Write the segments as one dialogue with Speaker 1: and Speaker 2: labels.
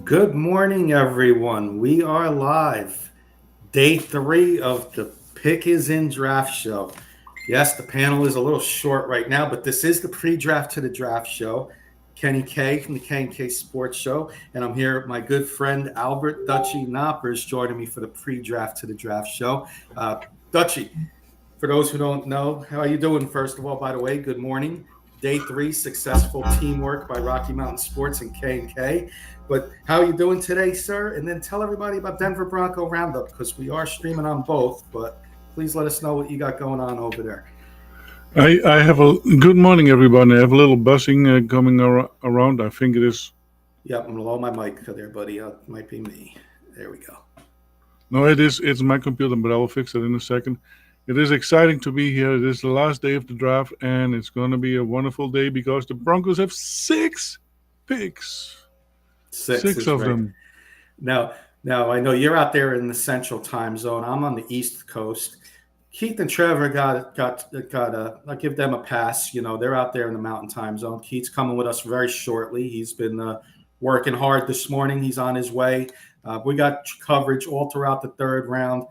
Speaker 1: Good morning, everyone. We are live. Day 3 of the Pick is in Draft Show. Yes, the panel is a little short right now, but this is the pre-draft to the draft show. Kenny K from the K&K Sports Show, and I'm here with my good friend Albert Dutchy Knoppers joining me for the pre-draft to the draft show. Dutchy, for those who don't know, how are you doing? First of all, by the way, good morning. Day 3, successful teamwork by Rocky Mountain Sports and K&K. But how are you doing today, sir? And then tell everybody about Denver Bronco Roundup, because we are streaming on both. But please let us know what you got going on over there.
Speaker 2: I have a good morning, everyone. I have a little buzzing coming around. I think it is.
Speaker 1: Yep, I'm gonna lower my mic there, buddy. It might be me. There we go.
Speaker 2: No, it is. It's my computer, but I will fix it in a second. It is exciting to be here. It is the last day of the draft, and it's going to be a wonderful day because the Broncos have 6 picks.
Speaker 1: Six
Speaker 2: Six
Speaker 1: is
Speaker 2: of
Speaker 1: right.
Speaker 2: them.
Speaker 1: Now I know you're out there in the Central Time Zone. I'm on the East Coast. Keith and Trevor got. I give them a pass. You know, they're out there in the Mountain Time Zone. Keith's coming with us very shortly. He's been working hard this morning. He's on his way. We got coverage all throughout the third round.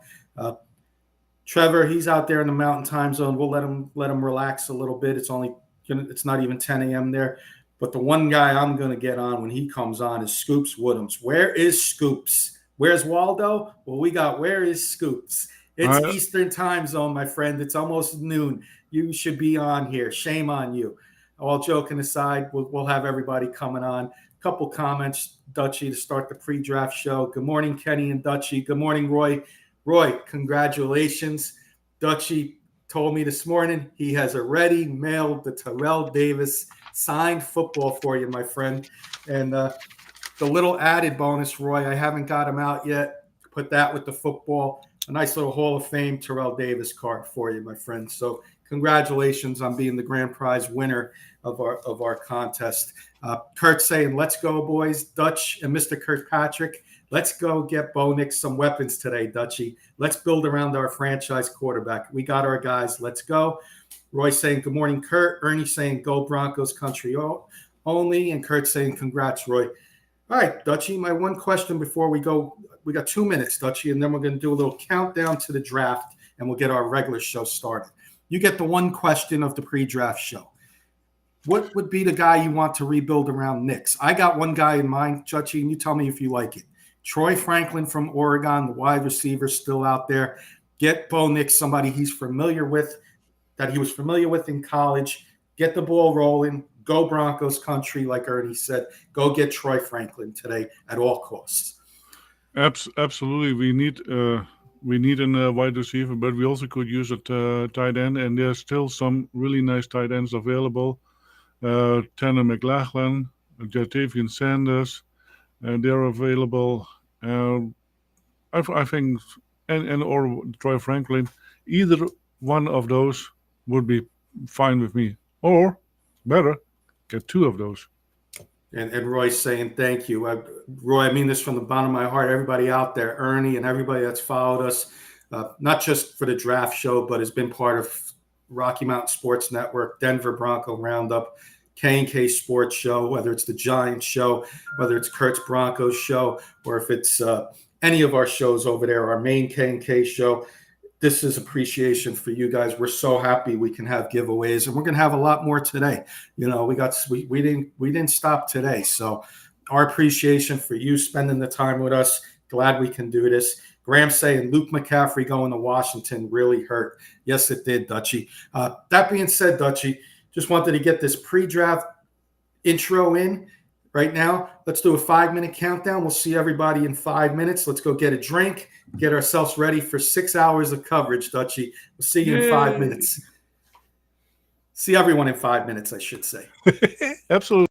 Speaker 1: Trevor, he's out there in the Mountain Time Zone. We'll let him relax a little bit. It's not even 10 a.m. there. But the one guy I'm going to get on when he comes on is Scoops Woodhams. Where is Scoops? Where's Waldo? Well, we got where is Scoops? It's Eastern Time Zone, my friend. It's almost noon. You should be on here. Shame on you. All joking aside, we'll have everybody coming on. Couple comments, Dutchy, to start the pre-draft show. Good morning, Kenny and Dutchy. Good morning, Roy. Roy, congratulations. Dutchy told me this morning he has already mailed the Terrell Davis signed football for you, my friend. And the little added bonus, Roy, I haven't got him out yet. Put that with the football. A nice little Hall of Fame Terrell Davis card for you, my friend. So congratulations on being the grand prize winner of our contest. Kurt saying, let's go, boys. Dutch and Mr. Kirkpatrick, let's go get Bo Nix some weapons today, Dutchy. Let's build around our franchise quarterback. We got our guys. Let's go. Roy saying, good morning, Kurt. Ernie saying, go Broncos country only. And Kurt saying, congrats, Roy. All right, Dutchy, my one question before we go. We got 2 minutes, Dutchy, and then we're going to do a little countdown to the draft, and we'll get our regular show started. You get the one question of the pre-draft show. What would be the guy you want to rebuild around Nix? I got one guy in mind, Dutchy, and you tell me if you like it. Troy Franklin from Oregon, the wide receiver, still out there. Get Bo Nix, somebody he's familiar with, that he was familiar with in college. Get the ball rolling. Go Broncos country, like Ernie said. Go get Troy Franklin today at all costs.
Speaker 2: Absolutely, we need a wide receiver, but we also could use a tight end, and there's still some really nice tight ends available. Tanner McLachlan, Jatavian Sanders, they're available. I think, and or Troy Franklin, either one of those would be fine with me. Or better, get 2 of those.
Speaker 1: And Roy's saying thank you. Roy, I mean this from the bottom of my heart. Everybody out there, Ernie and everybody that's followed us, not just for the draft show, but has been part of Rocky Mountain Sports Network, Denver Bronco Roundup, K&K Sports Show, whether it's the Giants show, whether it's Kurt's Broncos show, or if it's any of our shows over there, our main K&K show. This is appreciation for you guys. We're so happy we can have giveaways, and we're going to have a lot more today. You know, we didn't stop today. So our appreciation for you spending the time with us. Glad we can do this. Graham saying Luke McCaffrey going to Washington really hurt. Yes, it did, Dutchy. That being said, Dutchy, just wanted to get this pre-draft intro in. Right now, let's do a 5-minute countdown. We'll see everybody in 5 minutes. Let's go get a drink, get ourselves ready for 6 hours of coverage, Dutchy. We'll see you in 5 minutes. See everyone in 5 minutes, I should say.
Speaker 2: Absolutely.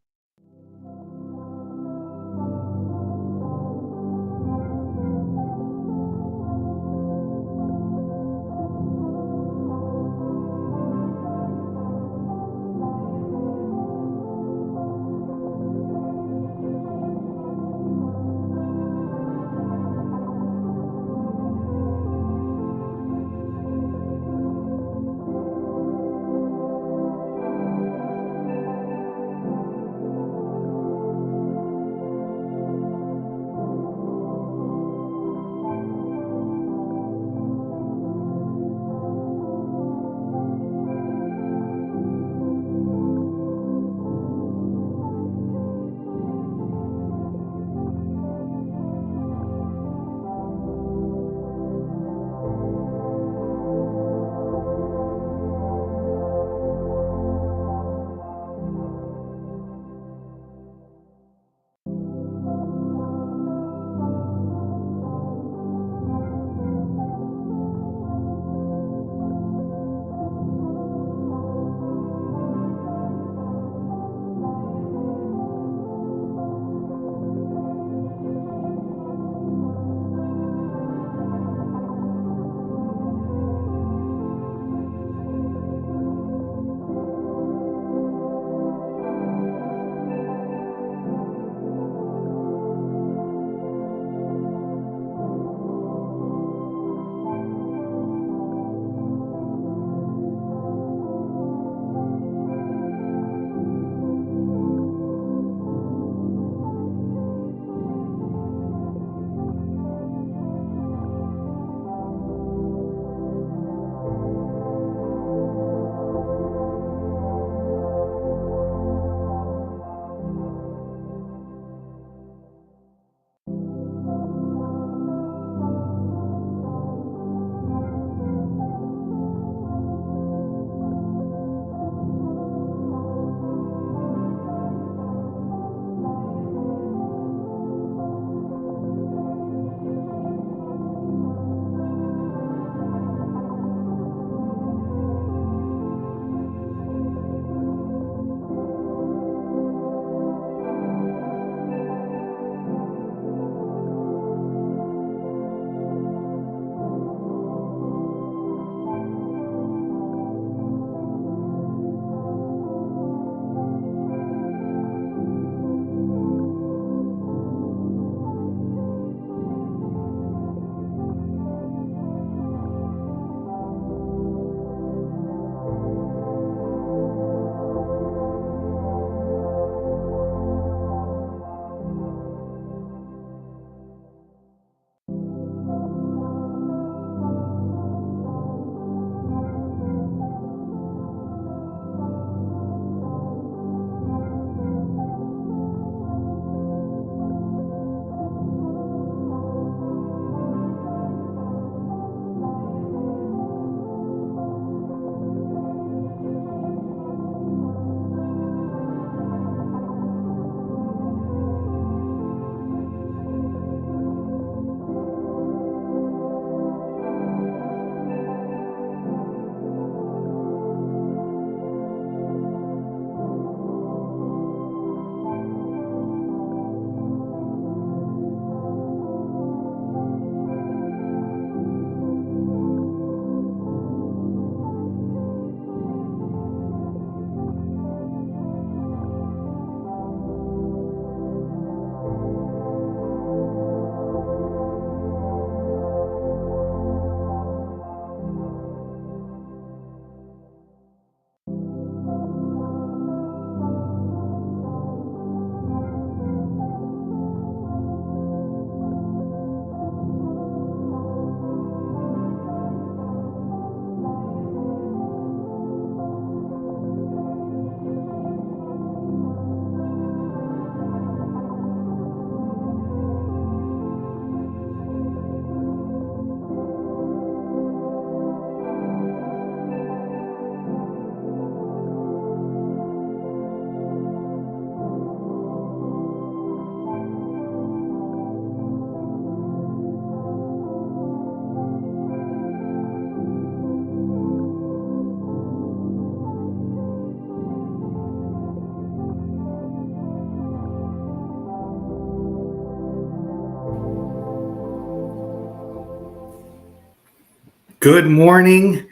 Speaker 1: Good morning,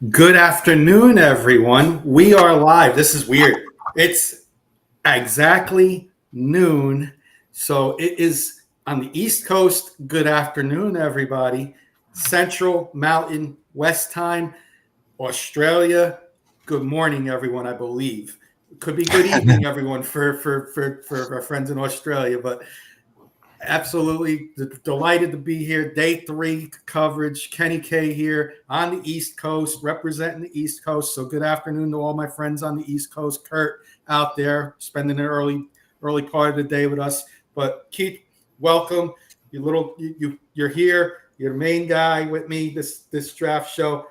Speaker 1: good afternoon, everyone. We are live. This is weird. It's exactly noon. So it is on the East Coast. Good afternoon, everybody. Central, Mountain, West time, Australia. Good morning, everyone, I believe. Could be good evening, everyone, for our friends in Australia, but absolutely delighted to be here. Day 3 coverage. Kenny K here on the East Coast, representing the East Coast. So good afternoon to all my friends on the East Coast. Kurt out there spending an early part of the day with us. But Keith, welcome. You're here. You're the main guy with me this draft show.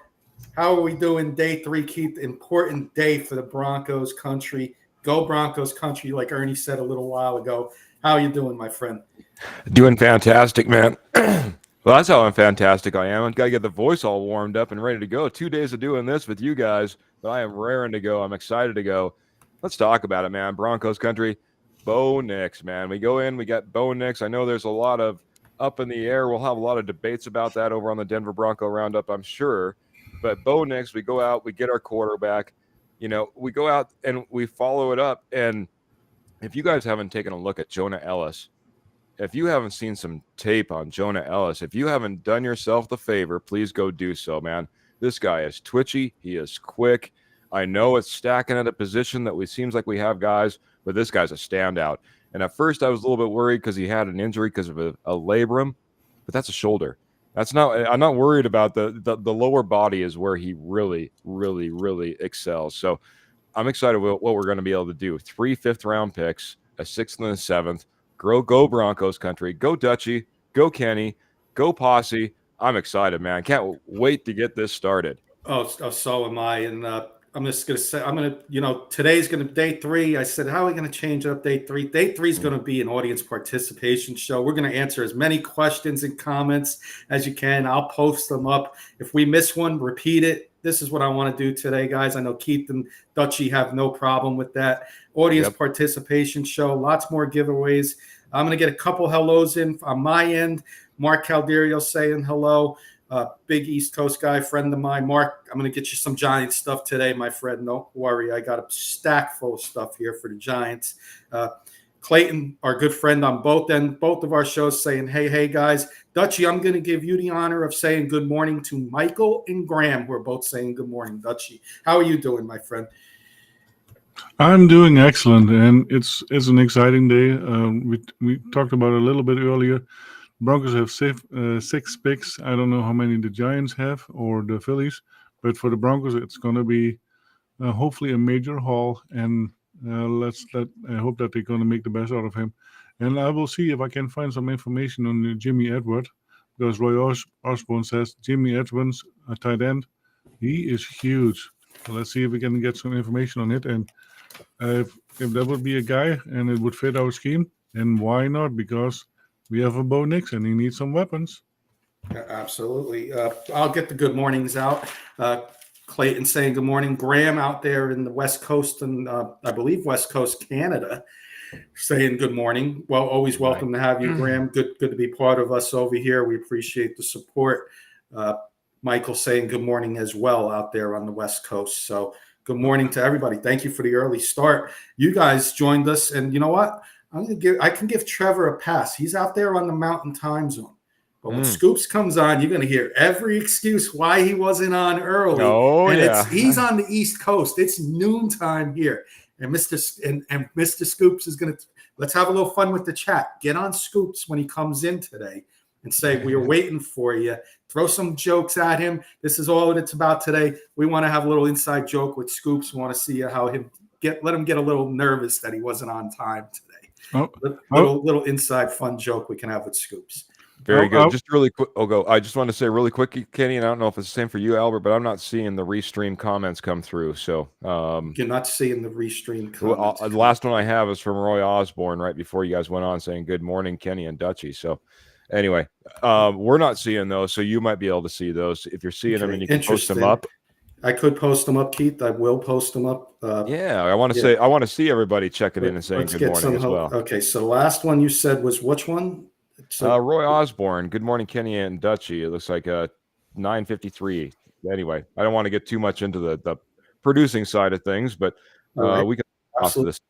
Speaker 1: How are we doing? Day 3, Keith. Important day for the Broncos country. Go Broncos country, like Ernie said a little while ago. How are you doing, my friend?
Speaker 3: Doing fantastic, man. Well, that's how fantastic I am. I got to get the voice all warmed up and ready to go. 2 days of doing this with you guys, but I am raring to go. I'm excited to go. Let's talk about it, man. Broncos country, Bo Nix, man. We go in, we got Bo Nix. I know there's a lot of up in the air. We'll have a lot of debates about that over on the Denver Bronco Roundup, I'm sure. But Bo Nix, we go out, we get our quarterback. You know, we go out and we follow it up. And if you guys haven't taken a look at Jonah Ellis, if you haven't seen some tape on Jonah Ellis, if you haven't done yourself the favor, please go do so, man. This guy is twitchy. He is quick. I know it's stacking at a position that seems like we have guys, but this guy's a standout. And at first I was a little bit worried because he had an injury because of a labrum, but that's a shoulder. I'm not worried about the lower body is where he really, really, really excels. So I'm excited about what we're going to be able to do. 3 fifth-round picks, a 6th and a 7th. Go Broncos country. Go Dutchy. Go Kenny. Go Posse. I'm excited, man. Can't wait to get this started.
Speaker 1: Oh, so am I. And I'm just going to say, today's going to day 3. I said, how are we going to change up day 3? Day 3 is going to be an audience participation show. We're going to answer as many questions and comments as you can. I'll post them up. If we miss one, repeat it. This is what I want to do today, guys. I know Keith and Dutchy have no problem with that. Audience participation show, lots more giveaways. I'm going to get a couple hellos in on my end. Mark Calderio saying hello. Big East Coast guy, friend of mine. Mark, I'm going to get you some Giants stuff today, my friend. Don't worry. I got a stack full of stuff here for the Giants. Clayton, our good friend on both of our shows, saying, hey, guys. Dutchy, I'm going to give you the honor of saying good morning to Michael and Graham, who are both saying good morning. Dutchy, how are you doing, my friend?
Speaker 2: I'm doing excellent, and it's an exciting day. We talked about it a little bit earlier. Broncos have 6 picks. I don't know how many the Giants have or the Phillies, but for the Broncos, it's going to be hopefully a major haul, and I hope that they're going to make the best out of him. And I will see if I can find some information on Jimmy Edwards, because Roy Osborne says Jimmy Edwards, a tight end, he is huge. So let's see if we can get some information on it. And if that would be a guy and it would fit our scheme, then why not? Because we have a Bo Nix and he needs some weapons.
Speaker 1: Absolutely. I'll get the good mornings out. Clayton saying good morning. Graham out there in the West Coast and I believe West Coast Canada saying good morning. Well, always welcome to have you, Graham. Good to be part of us over here. We appreciate the support. Michael saying good morning as well out there on the West Coast. So good morning to everybody. Thank you for the early start. You guys joined us, and you know what? I can give Trevor a pass. He's out there on the Mountain Time Zone. But when Scoops comes on, you're going to hear every excuse why he wasn't on early.
Speaker 3: Oh,
Speaker 1: and he's on the East Coast. It's noontime here. And Mr. Scoops is going to – let's have a little fun with the chat. Get on Scoops when he comes in today and say, we are waiting for you. Throw some jokes at him. This is all it's about today. We want to have a little inside joke with Scoops. We want to see how let him get a little nervous that he wasn't on time today. Little inside fun joke we can have with Scoops.
Speaker 3: Very good. Just really quick. I just want to say really quick, Kenny, and I don't know if it's the same for you, Albert, but I'm not seeing the restream comments come through. So
Speaker 1: you're not seeing the restream comments.
Speaker 3: The last one I have is from Roy Osborne right before you guys went on saying good morning, Kenny and Dutchy. So anyway, we're not seeing those, so you might be able to see those if you're seeing them and you can post them up.
Speaker 1: I could post them up, Keith. I will post them up.
Speaker 3: I want to see everybody checking in and saying good morning as well.
Speaker 1: Okay, so the last one you said was which one?
Speaker 3: Roy Osborne. Good morning, Kenny and Dutchy. It looks like 9:53. Anyway, I don't want to get too much into the producing side of things, but
Speaker 1: All right.
Speaker 3: we can off this.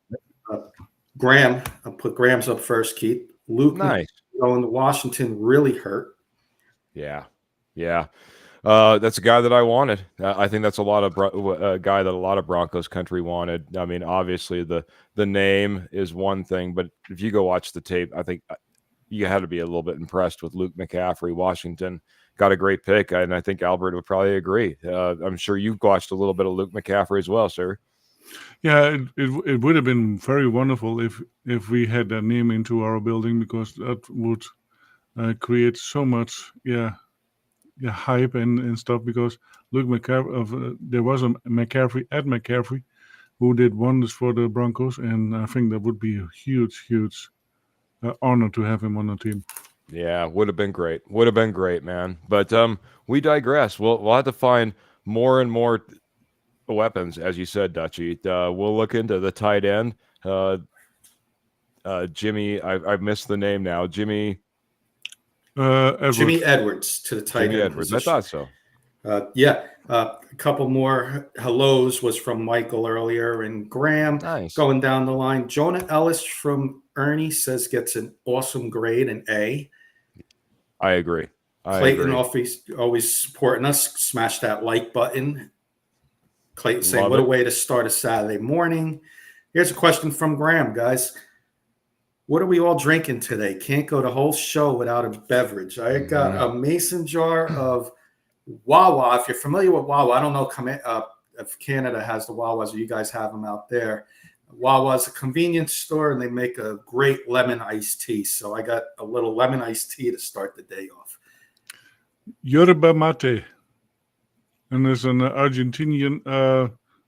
Speaker 1: Graham, I'll put Graham's up first, Keith. Luke
Speaker 3: Nice.
Speaker 1: going to Washington really hurt.
Speaker 3: Yeah. That's a guy that I wanted. I think that's a guy that a lot of Broncos country wanted. I mean, obviously the name is one thing, but if you go watch the tape, I think you had to be a little bit impressed with Luke McCaffrey. Washington got a great pick, and I think Albert would probably agree. I'm sure you've watched a little bit of Luke McCaffrey as well, sir.
Speaker 2: Yeah, it would have been very wonderful if we had that name into our building, because that would create so much hype and stuff. Because Luke McCaffrey, there was a McCaffrey who did wonders for the Broncos, and I think that would be a huge honor to have him on the team.
Speaker 3: Yeah, would have been great. Would have been great, man. But we digress. We'll have to find more and more weapons, as you said, Dutchy. We'll look into the tight end. Jimmy, I've missed the name now. Jimmy
Speaker 1: Edwards to the tight end.
Speaker 3: Jimmy Edwards. I thought so.
Speaker 1: A couple more hellos was from Michael earlier, and Graham.
Speaker 3: Nice.
Speaker 1: Going down the line. Jonah Ellis from Ernie says gets an awesome grade, an A.
Speaker 3: I agree.
Speaker 1: Clayton always supporting us. Smash that like button. Clayton saying, what a way to start a Saturday morning. Here's a question from Graham, guys. What are we all drinking today? Can't go the whole show without a beverage. I got a mason jar of Wawa. If you're familiar with Wawa, I don't know if Canada has the Wawas or you guys have them out there. Wawa is a convenience store, and they make a great lemon iced tea. So I got a little lemon iced tea to start the day off.
Speaker 2: Yerba mate. And there's an Argentinian,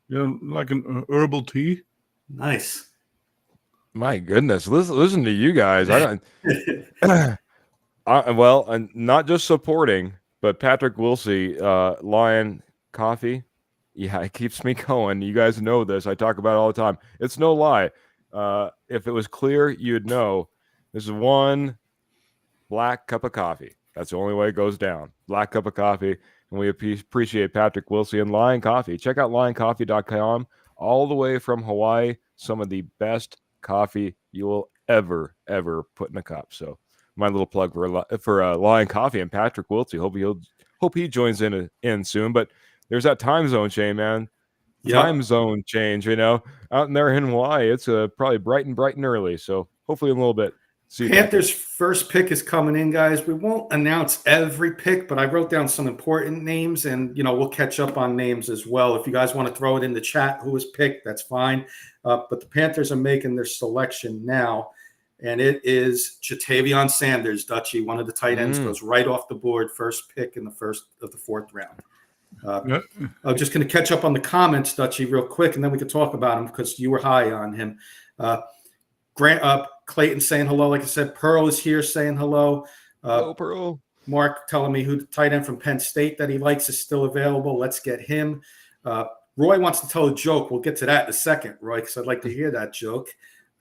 Speaker 2: like an herbal tea.
Speaker 1: Nice.
Speaker 3: My goodness, listen to you guys. And not just supporting, but Patrick Wilsey, Lion Coffee. Yeah, it keeps me going. You guys know this. I talk about it all the time. It's no lie. If it was clear, you'd know. This is one black cup of coffee. That's the only way it goes down. Black cup of coffee. And we appreciate Patrick Wilsey and Lion Coffee. Check out lioncoffee.com. All the way from Hawaii, some of the best coffee you will ever put in a cup. So my little plug for Lion Coffee and Patrick Wilsey. Hope he joins in soon. But there's that time zone change, man. Yep. Time zone change, out in there in Hawaii. It's probably bright and early. So hopefully in a little bit.
Speaker 1: Panthers' first pick is coming in, guys. We won't announce every pick, but I wrote down some important names, and we'll catch up on names as well. If you guys want to throw it in the chat, who was picked, that's fine. But the Panthers are making their selection now, and it is Jatavion Sanders, Dutchy. One of the tight ends goes right off the board, first pick in the first of the fourth round. I'm just going to catch up on the comments, Dutchy, real quick, and then we can talk about him because you were high on him. Clayton saying hello. Like I said, Pearl is here saying hello.
Speaker 3: Hello, Pearl.
Speaker 1: Mark telling me who the tight end from Penn State that he likes is still available. Let's get him. Roy wants to tell a joke. We'll get to that in a second, Roy, because I'd like to hear that joke.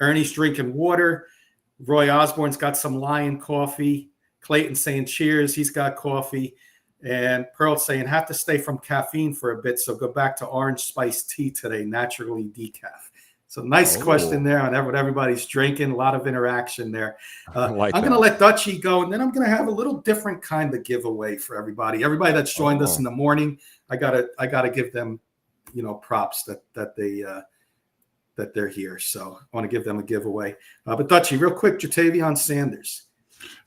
Speaker 1: Ernie's drinking water. Roy Osborne's got some Lion coffee. Clayton saying cheers. He's got coffee. And Pearl saying have to stay from caffeine for a bit, so go back to orange spiced tea today, naturally decaf. So nice question there on what everybody's drinking. A lot of interaction there. I'm going to let Dutchy go, and then I'm going to have a little different kind of giveaway for everybody. Everybody that's joined us in the morning, I gotta give them, props that they're here. So I want to give them a giveaway. But Dutchy, real quick, Jatavion Sanders.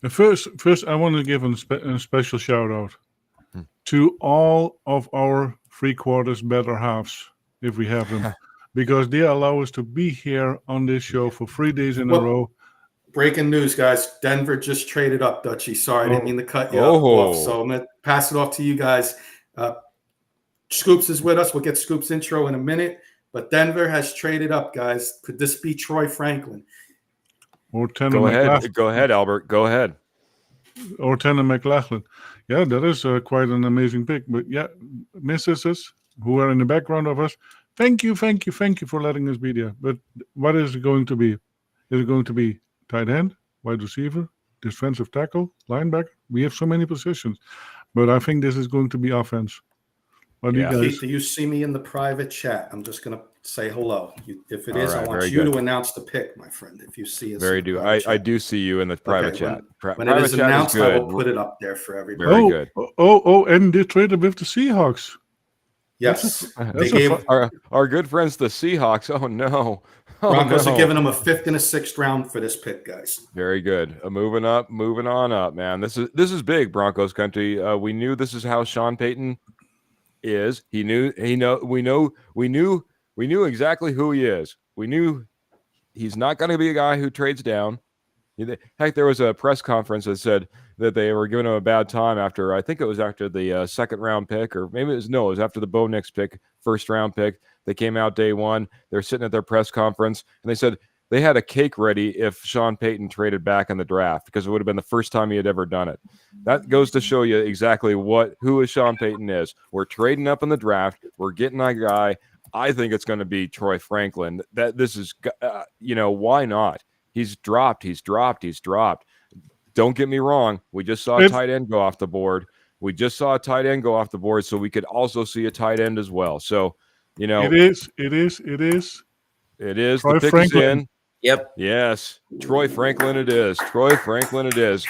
Speaker 2: First, I want to give a special shout out to all of our 3/4 better halves, if we have them. Because they allow us to be here on this show for 3 days in a row.
Speaker 1: Breaking news, guys. Denver just traded up, Dutchy. Sorry, I didn't mean to cut you off. So I'm going to pass it off to you guys. Scoops is with us. We'll get Scoops' intro in a minute. But Denver has traded up, guys. Could this be Troy Franklin?
Speaker 2: Or Tanner McLaughlin.
Speaker 3: Go ahead, Albert. Go ahead.
Speaker 2: Or Tanner McLaughlin. Yeah, that is quite an amazing pick. But yeah, misses who are in the background of us, Thank you for letting us be there. But what is it going to be? Is it going to be tight end, wide receiver, defensive tackle, linebacker? We have so many positions. But I think this is going to be offense. What do you
Speaker 3: Yeah.
Speaker 2: guys?
Speaker 1: Keith, do you see me in the private chat? I'm just going to say hello. If it
Speaker 3: All
Speaker 1: is, I
Speaker 3: right,
Speaker 1: want
Speaker 3: very
Speaker 1: you
Speaker 3: good.
Speaker 1: to announce the pick, my friend. If you see us,
Speaker 3: Very
Speaker 1: in the
Speaker 3: do.
Speaker 1: private
Speaker 3: I
Speaker 1: chat.
Speaker 3: do see you in the private
Speaker 1: Okay,
Speaker 3: chat.
Speaker 1: when it
Speaker 3: Private
Speaker 1: is
Speaker 3: chat is
Speaker 1: announced, I
Speaker 3: good.
Speaker 1: will put it up there for everybody.
Speaker 3: Very
Speaker 2: Oh,
Speaker 3: good.
Speaker 2: and they traded with the Seahawks.
Speaker 1: Yes,
Speaker 3: They
Speaker 1: they gave
Speaker 3: our good friends the Seahawks. Oh no. Oh
Speaker 1: Broncos
Speaker 3: no.
Speaker 1: are giving them a 5th and a 6th round for this pick, guys.
Speaker 3: Very good. Moving on up, man. This is big, Broncos country. We knew this is how Sean Payton is. We knew exactly who he is. We knew he's not going to be a guy who trades down. Heck, there was a press conference that said that they were giving him a bad time after, I think it was after the second round pick, or maybe it was after the Bo Nix pick, first round pick. They came out day one. They're sitting at their press conference, and they said they had a cake ready if Sean Payton traded back in the draft because it would have been the first time he had ever done it. That goes to show you exactly who Sean Payton is. We're trading up in the draft. We're getting a guy. I think it's going to be Troy Franklin. This is, why not? He's dropped. Don't get me wrong. We just saw a tight end go off the board. So we could also see a tight end as well. So,
Speaker 2: it is.
Speaker 3: The
Speaker 2: Troy
Speaker 3: pick
Speaker 2: Franklin.
Speaker 3: is in.
Speaker 4: Yep.
Speaker 3: Yes. Troy Franklin it is.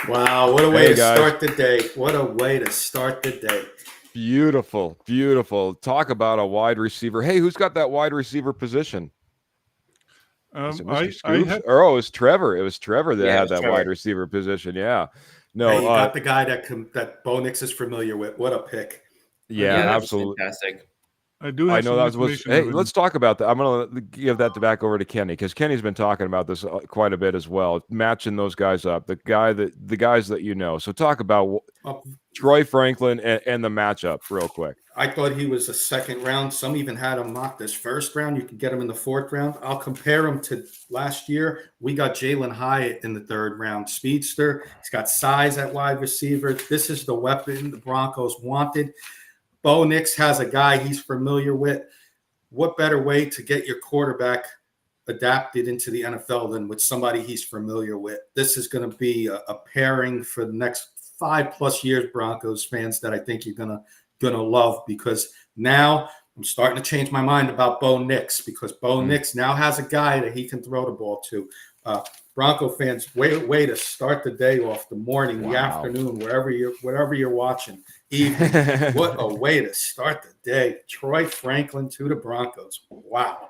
Speaker 1: Wow, what a way to start the day. What a way to start the day.
Speaker 3: Beautiful. Talk about a wide receiver. Hey, who's got that wide receiver position? Is it Mr. Scoops? It was Trevor. It was Trevor that had that wide receiver position. Yeah. No,
Speaker 1: hey, you got the guy that Bo Nix is familiar with. What a pick.
Speaker 3: Yeah, absolutely.
Speaker 4: Fantastic.
Speaker 2: I know that was.
Speaker 3: Hey, let's talk about that. I'm going to give that back over to Kenny because Kenny's been talking about this quite a bit as well, matching those guys up. The guys that you know. So talk about Troy Franklin and the matchup real quick.
Speaker 1: I thought he was a 2nd round. Some even had him mocked as 1st round. You could get him in the 4th round. I'll compare him to last year. We got Jalen Hyatt in the 3rd round. Speedster. He's got size at wide receiver. This is the weapon the Broncos wanted. Bo Nix has a guy he's familiar with. What better way to get your quarterback adapted into the NFL than with somebody he's familiar with? This is going to be a pairing for the next 5+ years, Broncos fans, that I think you're gonna love, because now I'm starting to change my mind about Bo Nix, because Bo Nix now has a guy that he can throw the ball to. Bronco fans, way to start the day off, the morning, the afternoon, whatever you're watching. Evening. What a way to start the day. Troy Franklin to the Broncos. Wow.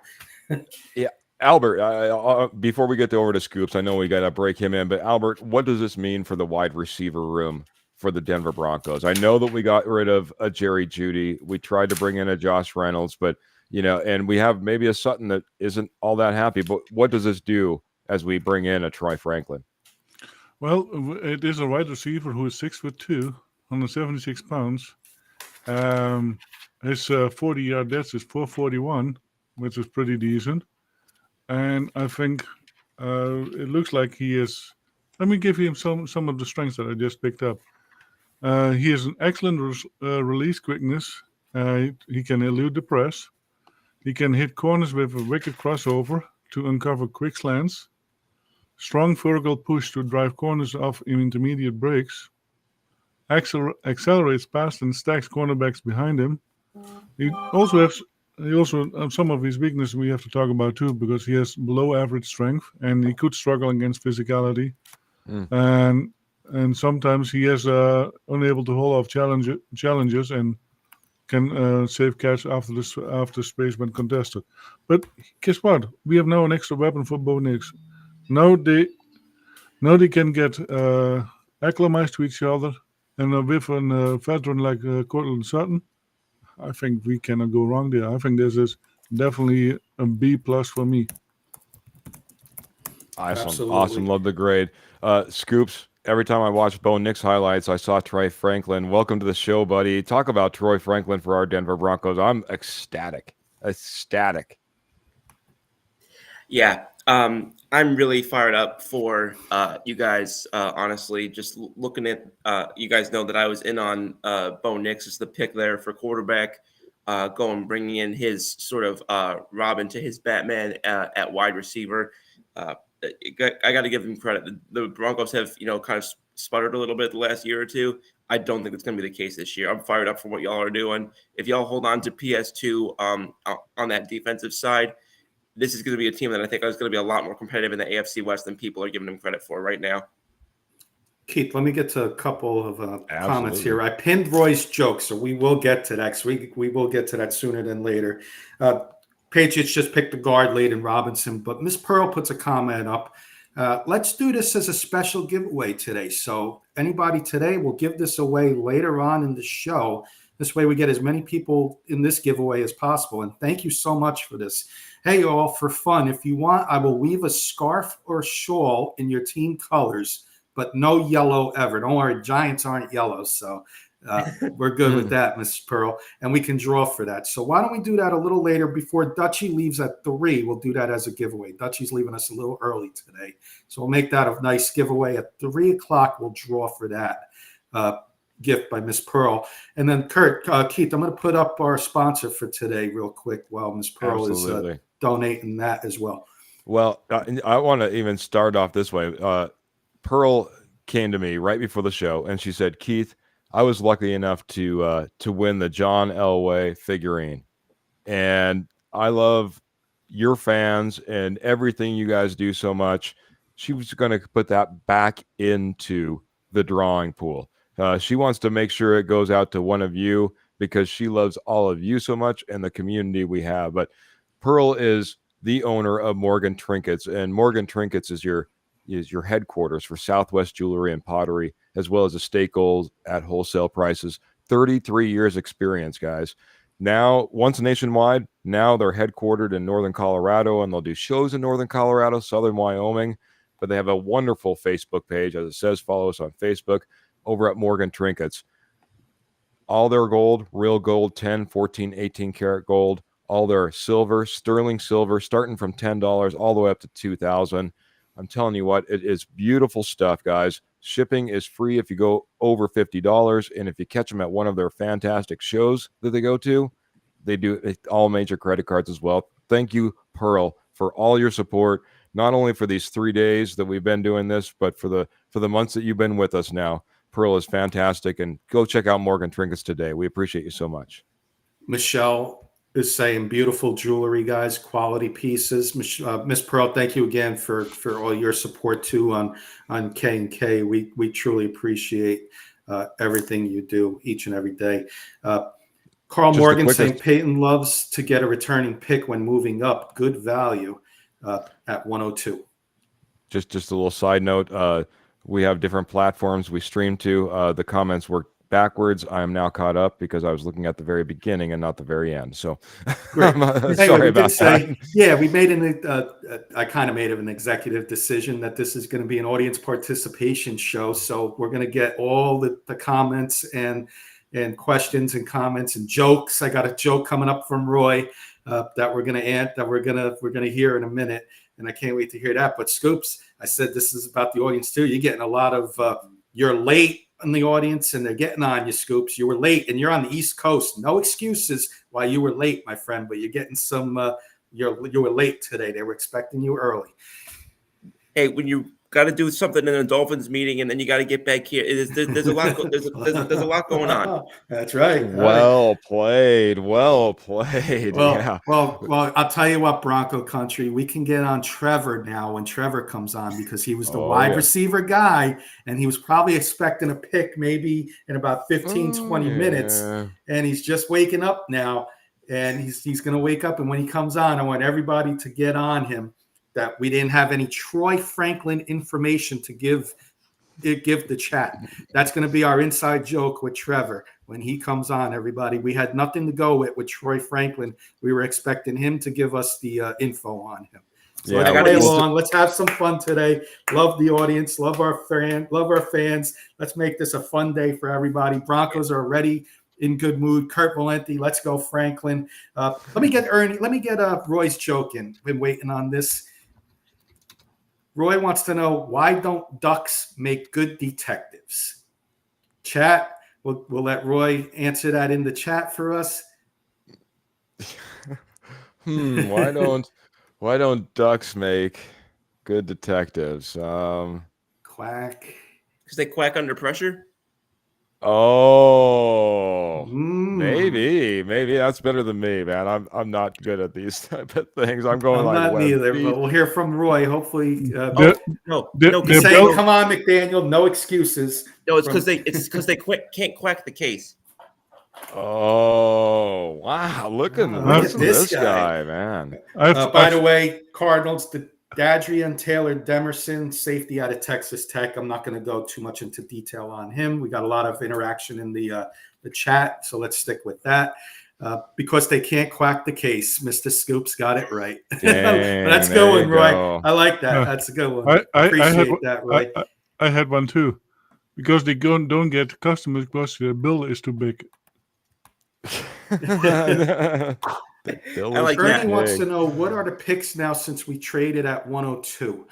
Speaker 3: Yeah. Albert, before we get over to Scoops, I know we got to break him in, but Albert, what does this mean for the wide receiver room for the Denver Broncos? I know that we got rid of a Jerry Jeudy. We tried to bring in a Josh Reynolds, but, and we have maybe a Sutton that isn't all that happy. But what does this do as we bring in a Troy Franklin?
Speaker 2: Well, it is a wide receiver who is 6'2", 176 pounds. His 40-yard dash is 4.41, which is pretty decent. And I think it looks like he is. Let me give him some of the strengths that I just picked up. He has an excellent release quickness. He can elude the press. He can hit corners with a wicked crossover to uncover quick slants. Strong vertical push to drive corners off in intermediate breaks. Accelerates past and stacks cornerbacks behind him. He also has some of his weaknesses we have to talk about too, because he has below average strength and he could struggle against physicality. And sometimes he is unable to hold off challenges and can save catch after space when contested. But guess what? We have now an extra weapon for Bo Nix. Now they can get acclimatized to each other, and with a veteran like Cortland Sutton, I think we cannot go wrong there. I think this is definitely a B+ for me.
Speaker 3: Awesome. Love the grade. Scoops, every time I watch Bo Nix highlights, I saw Troy Franklin. Welcome to the show, buddy. Talk about Troy Franklin for our Denver Broncos. I'm ecstatic.
Speaker 4: Yeah. I'm really fired up for you guys, honestly. Just looking at you guys know that I was in on Bo Nix as the pick there for quarterback, bringing in his sort of Robin to his Batman at wide receiver. I got to give them credit. The Broncos have, kind of sputtered a little bit the last year or two. I don't think it's going to be the case this year. I'm fired up for what y'all are doing. If y'all hold on to PS2 on that defensive side, this is going to be a team that I think is going to be a lot more competitive in the AFC West than people are giving them credit for right now.
Speaker 1: Keith, let me get to a couple of comments
Speaker 3: Absolutely.
Speaker 1: here. I pinned Roy's joke, so we will get to that. We will get to that sooner than later. Patriots just picked the guard late in Robinson, but Miss Pearl puts a comment up. Let's do this as a special giveaway today. So anybody today, will give this away later on in the show. This way we get as many people in this giveaway as possible. And thank you so much for this. Hey, all, for fun, if you want, I will weave a scarf or shawl in your team colors, but no yellow ever. Don't worry, Giants aren't yellow, so we're good with that, Mrs. Pearl, and we can draw for that. So why don't we do that a little later before Dutchy leaves at 3? We'll do that as a giveaway. Dutchy's leaving us a little early today, so we'll make that a nice giveaway at 3 o'clock. We'll draw for that gift by Miss Pearl. And then Keith, I'm going to put up our sponsor for today real quick while Miss Pearl is donating that as well.
Speaker 3: Well, I want to even start off this way. Pearl came to me right before the show, and she said, Keith, I was lucky enough to win the John Elway figurine. And I love your fans and everything you guys do so much. She was going to put that back into the drawing pool. She wants to make sure it goes out to one of you because she loves all of you so much and the community we have. But Pearl is the owner of Morgan Trinkets, and Morgan Trinkets is your headquarters for Southwest Jewelry and Pottery, as well as estate gold at wholesale prices. 33 years experience, guys. Now, once nationwide, now they're headquartered in Northern Colorado, and they'll do shows in Northern Colorado, Southern Wyoming, but they have a wonderful Facebook page. As it says, follow us on Facebook over at Morgan Trinkets. All their gold, real gold, 10, 14, 18 karat gold, all their silver, sterling silver, starting from $10 all the way up to $2,000. I'm telling you what, it is beautiful stuff, guys. Shipping is free if you go over $50. And if you catch them at one of their fantastic shows that they go to, they do all major credit cards as well. Thank you, Pearl, for all your support, not only for these 3 days that we've been doing this, but for the months that you've been with us now. Pearl is fantastic. And go check out Morgan Trinkets today. We appreciate you so much.
Speaker 1: Michelle is saying beautiful jewelry, guys, quality pieces. Miss Pearl, thank you again for all your support too on K&K. We truly appreciate everything you do each and every day. Carl Morgan saying Peyton loves to get a returning pick when moving up. Good value at 102.
Speaker 3: Just a little side note. We have different platforms we stream to. The comments were backwards. I am now caught up because I was looking at the very beginning and not the very end. So sorry about that.
Speaker 1: Yeah, we made I kind of made an executive decision that this is going to be an audience participation show. So we're going to get all the comments and questions and comments and jokes. I got a joke coming up from Roy that we're going to hear in a minute, and I can't wait to hear that. But Scoops, I said this is about the audience too. You're getting a lot of you're late in the audience, and they're getting on you, Scoops. You were late, and you're on the East Coast. No excuses why you were late, my friend. But you're getting some. You were late today. They were expecting you early.
Speaker 4: Hey, when you got to do something in a Dolphins meeting, and then you got to get back here. There's a lot. There's a lot going on.
Speaker 1: That's right.
Speaker 3: Well played. Well, yeah.
Speaker 1: Well, I'll tell you what, Bronco Country, we can get on Trevor now when Trevor comes on because he was the wide receiver guy, and he was probably expecting a pick maybe in about 15, 20 minutes, and he's just waking up now, and he's going to wake up, and when he comes on, I want everybody to get on him that we didn't have any Troy Franklin information to give the chat. That's going to be our inside joke with Trevor when he comes on, everybody. We had nothing to go with Troy Franklin. We were expecting him to give us the info on him. So let's play along. Let's have some fun today. Love the audience. Love our fans. Let's make this a fun day for everybody. Broncos are ready, in good mood. Kurt Valenti, let's go Franklin. Let me get Ernie. Let me get Roy's joke in. Been waiting on this. Roy wants to know, why don't ducks make good detectives? Chat, we'll let Roy answer that in the chat for us.
Speaker 3: Why don't ducks make Good detectives.
Speaker 1: Quack.
Speaker 4: Because they quack under pressure.
Speaker 3: Oh,
Speaker 1: Mm.
Speaker 3: maybe that's better than me, man. I'm not good at these type of things. I'm going
Speaker 1: I'm
Speaker 3: like
Speaker 1: not
Speaker 3: web
Speaker 1: neither,
Speaker 3: feet.
Speaker 1: but we'll hear from Roy. Hopefully,
Speaker 2: The-
Speaker 4: No,
Speaker 2: the-
Speaker 4: no,
Speaker 2: the
Speaker 1: he's
Speaker 4: because
Speaker 1: saying,
Speaker 2: bell-
Speaker 1: "Come on, McDaniel, no excuses."
Speaker 4: no, it's
Speaker 1: From-
Speaker 4: because they can't quack the case.
Speaker 3: Oh, wow.
Speaker 1: Look
Speaker 3: Listen
Speaker 1: at
Speaker 3: to
Speaker 1: this
Speaker 3: this guy, man.
Speaker 1: By the way, Cardinals, the Dadrian Taylor Demerson, safety out of Texas Tech. I'm not going to go too much into detail on him. We got a lot of interaction in the chat, so let's stick with that. Because they can't quack the case. Mr. Scoops got it right.
Speaker 3: Dang,
Speaker 1: That's a
Speaker 3: there
Speaker 1: good
Speaker 3: you
Speaker 1: one, Roy.
Speaker 3: go.
Speaker 1: I like that.
Speaker 2: Yeah.
Speaker 1: That's a good one.
Speaker 2: I
Speaker 1: Appreciate
Speaker 2: had,
Speaker 1: that, Roy.
Speaker 2: I had one too, because they don't get customers because their bill is too big.
Speaker 3: The bill
Speaker 4: I
Speaker 3: is
Speaker 4: like
Speaker 3: too
Speaker 4: that.
Speaker 1: Ernie wants to
Speaker 3: big.
Speaker 1: know, what are the picks now since we traded at 102?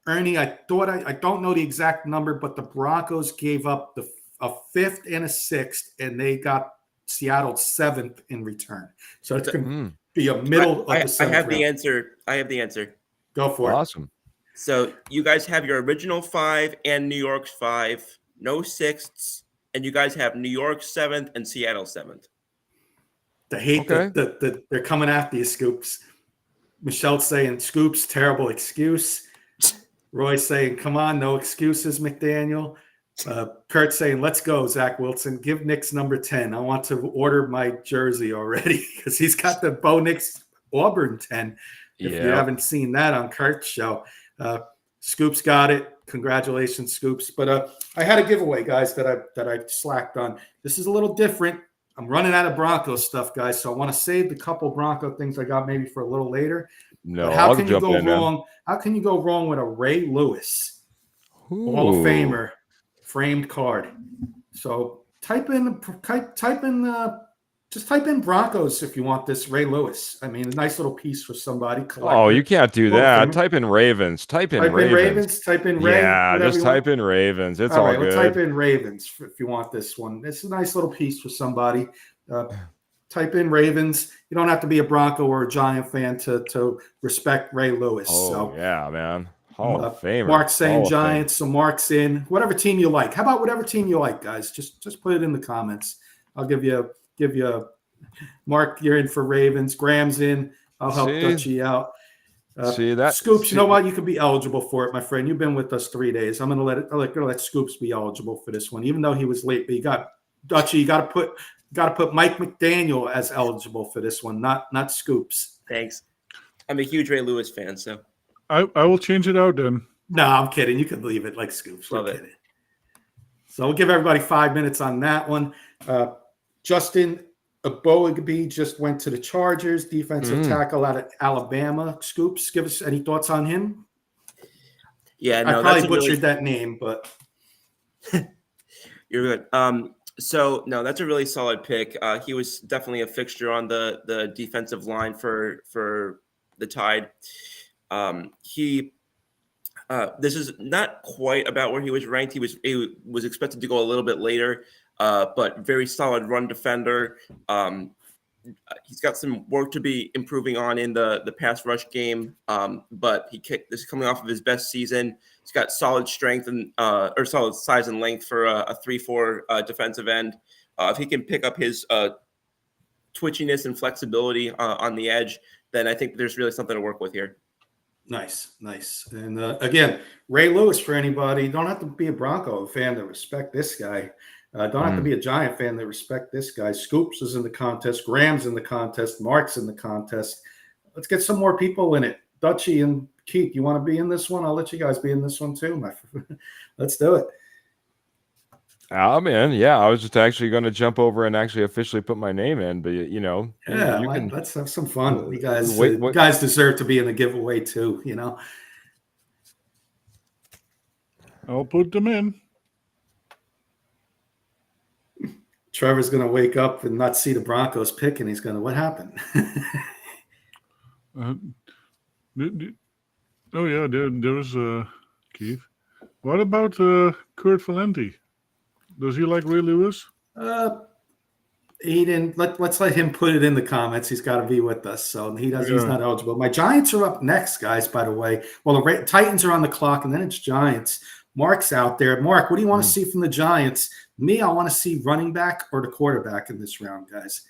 Speaker 1: Ernie, I don't know the exact number, but the Broncos gave up a fifth and a sixth, and they got Seattle's seventh in return. So it's going to be a middle of the
Speaker 4: I
Speaker 1: seventh
Speaker 4: have the
Speaker 1: round.
Speaker 4: answer. I have the answer.
Speaker 1: Go for it.
Speaker 3: Awesome.
Speaker 4: So you guys have your original 5 and New York's 5, no sixths, and you guys have New York 7th and Seattle 7th.
Speaker 1: They hate they're coming after you, Scoops. Michelle's saying, Scoops, terrible excuse. Roy's saying, come on, no excuses, McDaniel. Kurt saying, let's go, Zach Wilson. Give Nick's number 10. I want to order my jersey already because he's got the Bo Nix Auburn 10. If you haven't seen that on Kurt's show. Scoops got it. Congratulations, Scoops. But I had a giveaway, guys, that I slacked on. This is a little different. I'm running out of Broncos stuff, guys, so I want to save the couple Bronco things I got maybe for a little later.
Speaker 3: No,
Speaker 1: but how
Speaker 3: I'll
Speaker 1: can you
Speaker 3: jump
Speaker 1: go
Speaker 3: in, man.
Speaker 1: wrong? How can you go wrong with a Ray Lewis Hall of
Speaker 3: Ooh.
Speaker 1: Famer framed card? So type in Broncos if you want this Ray Lewis. I mean, a nice little piece for somebody.
Speaker 3: Oh, you can't do
Speaker 1: Hall of
Speaker 3: that.
Speaker 1: Famer.
Speaker 3: Type in Ravens. Type in
Speaker 1: Type
Speaker 3: Ravens.
Speaker 1: in Ravens. Type in Ray.
Speaker 3: Yeah,
Speaker 1: whatever
Speaker 3: just
Speaker 1: you want.
Speaker 3: type in Ravens. It's
Speaker 1: all
Speaker 3: all
Speaker 1: right,
Speaker 3: good.
Speaker 1: We'll type in Ravens if you want this one. It's a nice little piece for somebody. Type in Ravens. You don't have to be a Bronco or a Giant fan to respect Ray Lewis.
Speaker 3: Oh,
Speaker 1: so,
Speaker 3: yeah, man. Hall of Famer.
Speaker 1: Mark's saying
Speaker 3: Hall of
Speaker 1: Giants, so Mark's in. Whatever team you like. How about whatever team you like, guys? Just put it in the comments. I'll give you Mark, you're in for Ravens. Graham's in. I'll help Dutchy out. Scoops, you know what? You could be eligible for it, my friend. You've been with us 3 days. I'm gonna let Scoops be eligible for this one, even though he was late. But you got Dutchy. You got to put Mike McDaniel as eligible for this one, not Scoops.
Speaker 4: Thanks. I'm a huge Ray Lewis fan, so
Speaker 2: I will change it out then.
Speaker 1: No, I'm kidding. You can leave it like Scoops.
Speaker 4: Love
Speaker 1: We're
Speaker 4: it.
Speaker 1: kidding. So we'll give everybody 5 minutes on that one. Justin Aboigbe just went to the Chargers, defensive tackle out of Alabama. Scoops, give us any thoughts on him?
Speaker 4: yeah, no,
Speaker 1: I probably
Speaker 4: that's
Speaker 1: butchered that name, but
Speaker 4: you're good. So no, that's a really solid pick. He was definitely a fixture on the defensive line for the Tide. This is not quite about where he was ranked. He was expected to go a little bit later, but very solid run defender. He's got some work to be improving on in the pass rush game, but this is coming off of his best season. He's got solid strength and or solid size and length for a 3-4 defensive end. If he can pick up his twitchiness and flexibility on the edge, then I think there's really something to work with here.
Speaker 1: Nice. And again, Ray Lewis, for anybody, you don't have to be a Bronco fan to respect this guy. Don't have to be a Giant fan to respect this guy. Scoops is in the contest. Graham's in the contest. Mark's in the contest. Let's get some more people in it. Dutchy and Keith, you want to be in this one? I'll let you guys be in this one too, my friend. Let's do it.
Speaker 3: I'm in. Yeah, I was just actually going to jump over and actually officially put my name in, but you can.
Speaker 1: Let's have some fun. You guys,
Speaker 3: wait.
Speaker 1: Guys deserve to be in the giveaway too.
Speaker 2: I'll put them in.
Speaker 1: Trevor's going to wake up and not see the Broncos pick, and he's going to, what happened?
Speaker 2: Oh yeah, there's Keith. What about Kurt Valenti? Does he like Ray Lewis?
Speaker 1: He didn't. Let's let him put it in the comments. He's got to be with us, so he's
Speaker 2: Yeah.
Speaker 1: not eligible. My Giants are up next, guys. By the way, well, the Titans are on the clock, and then it's Giants. Mark's out there. Mark, what do you want to see from the Giants? Me, I want to see running back or the quarterback in this round, guys.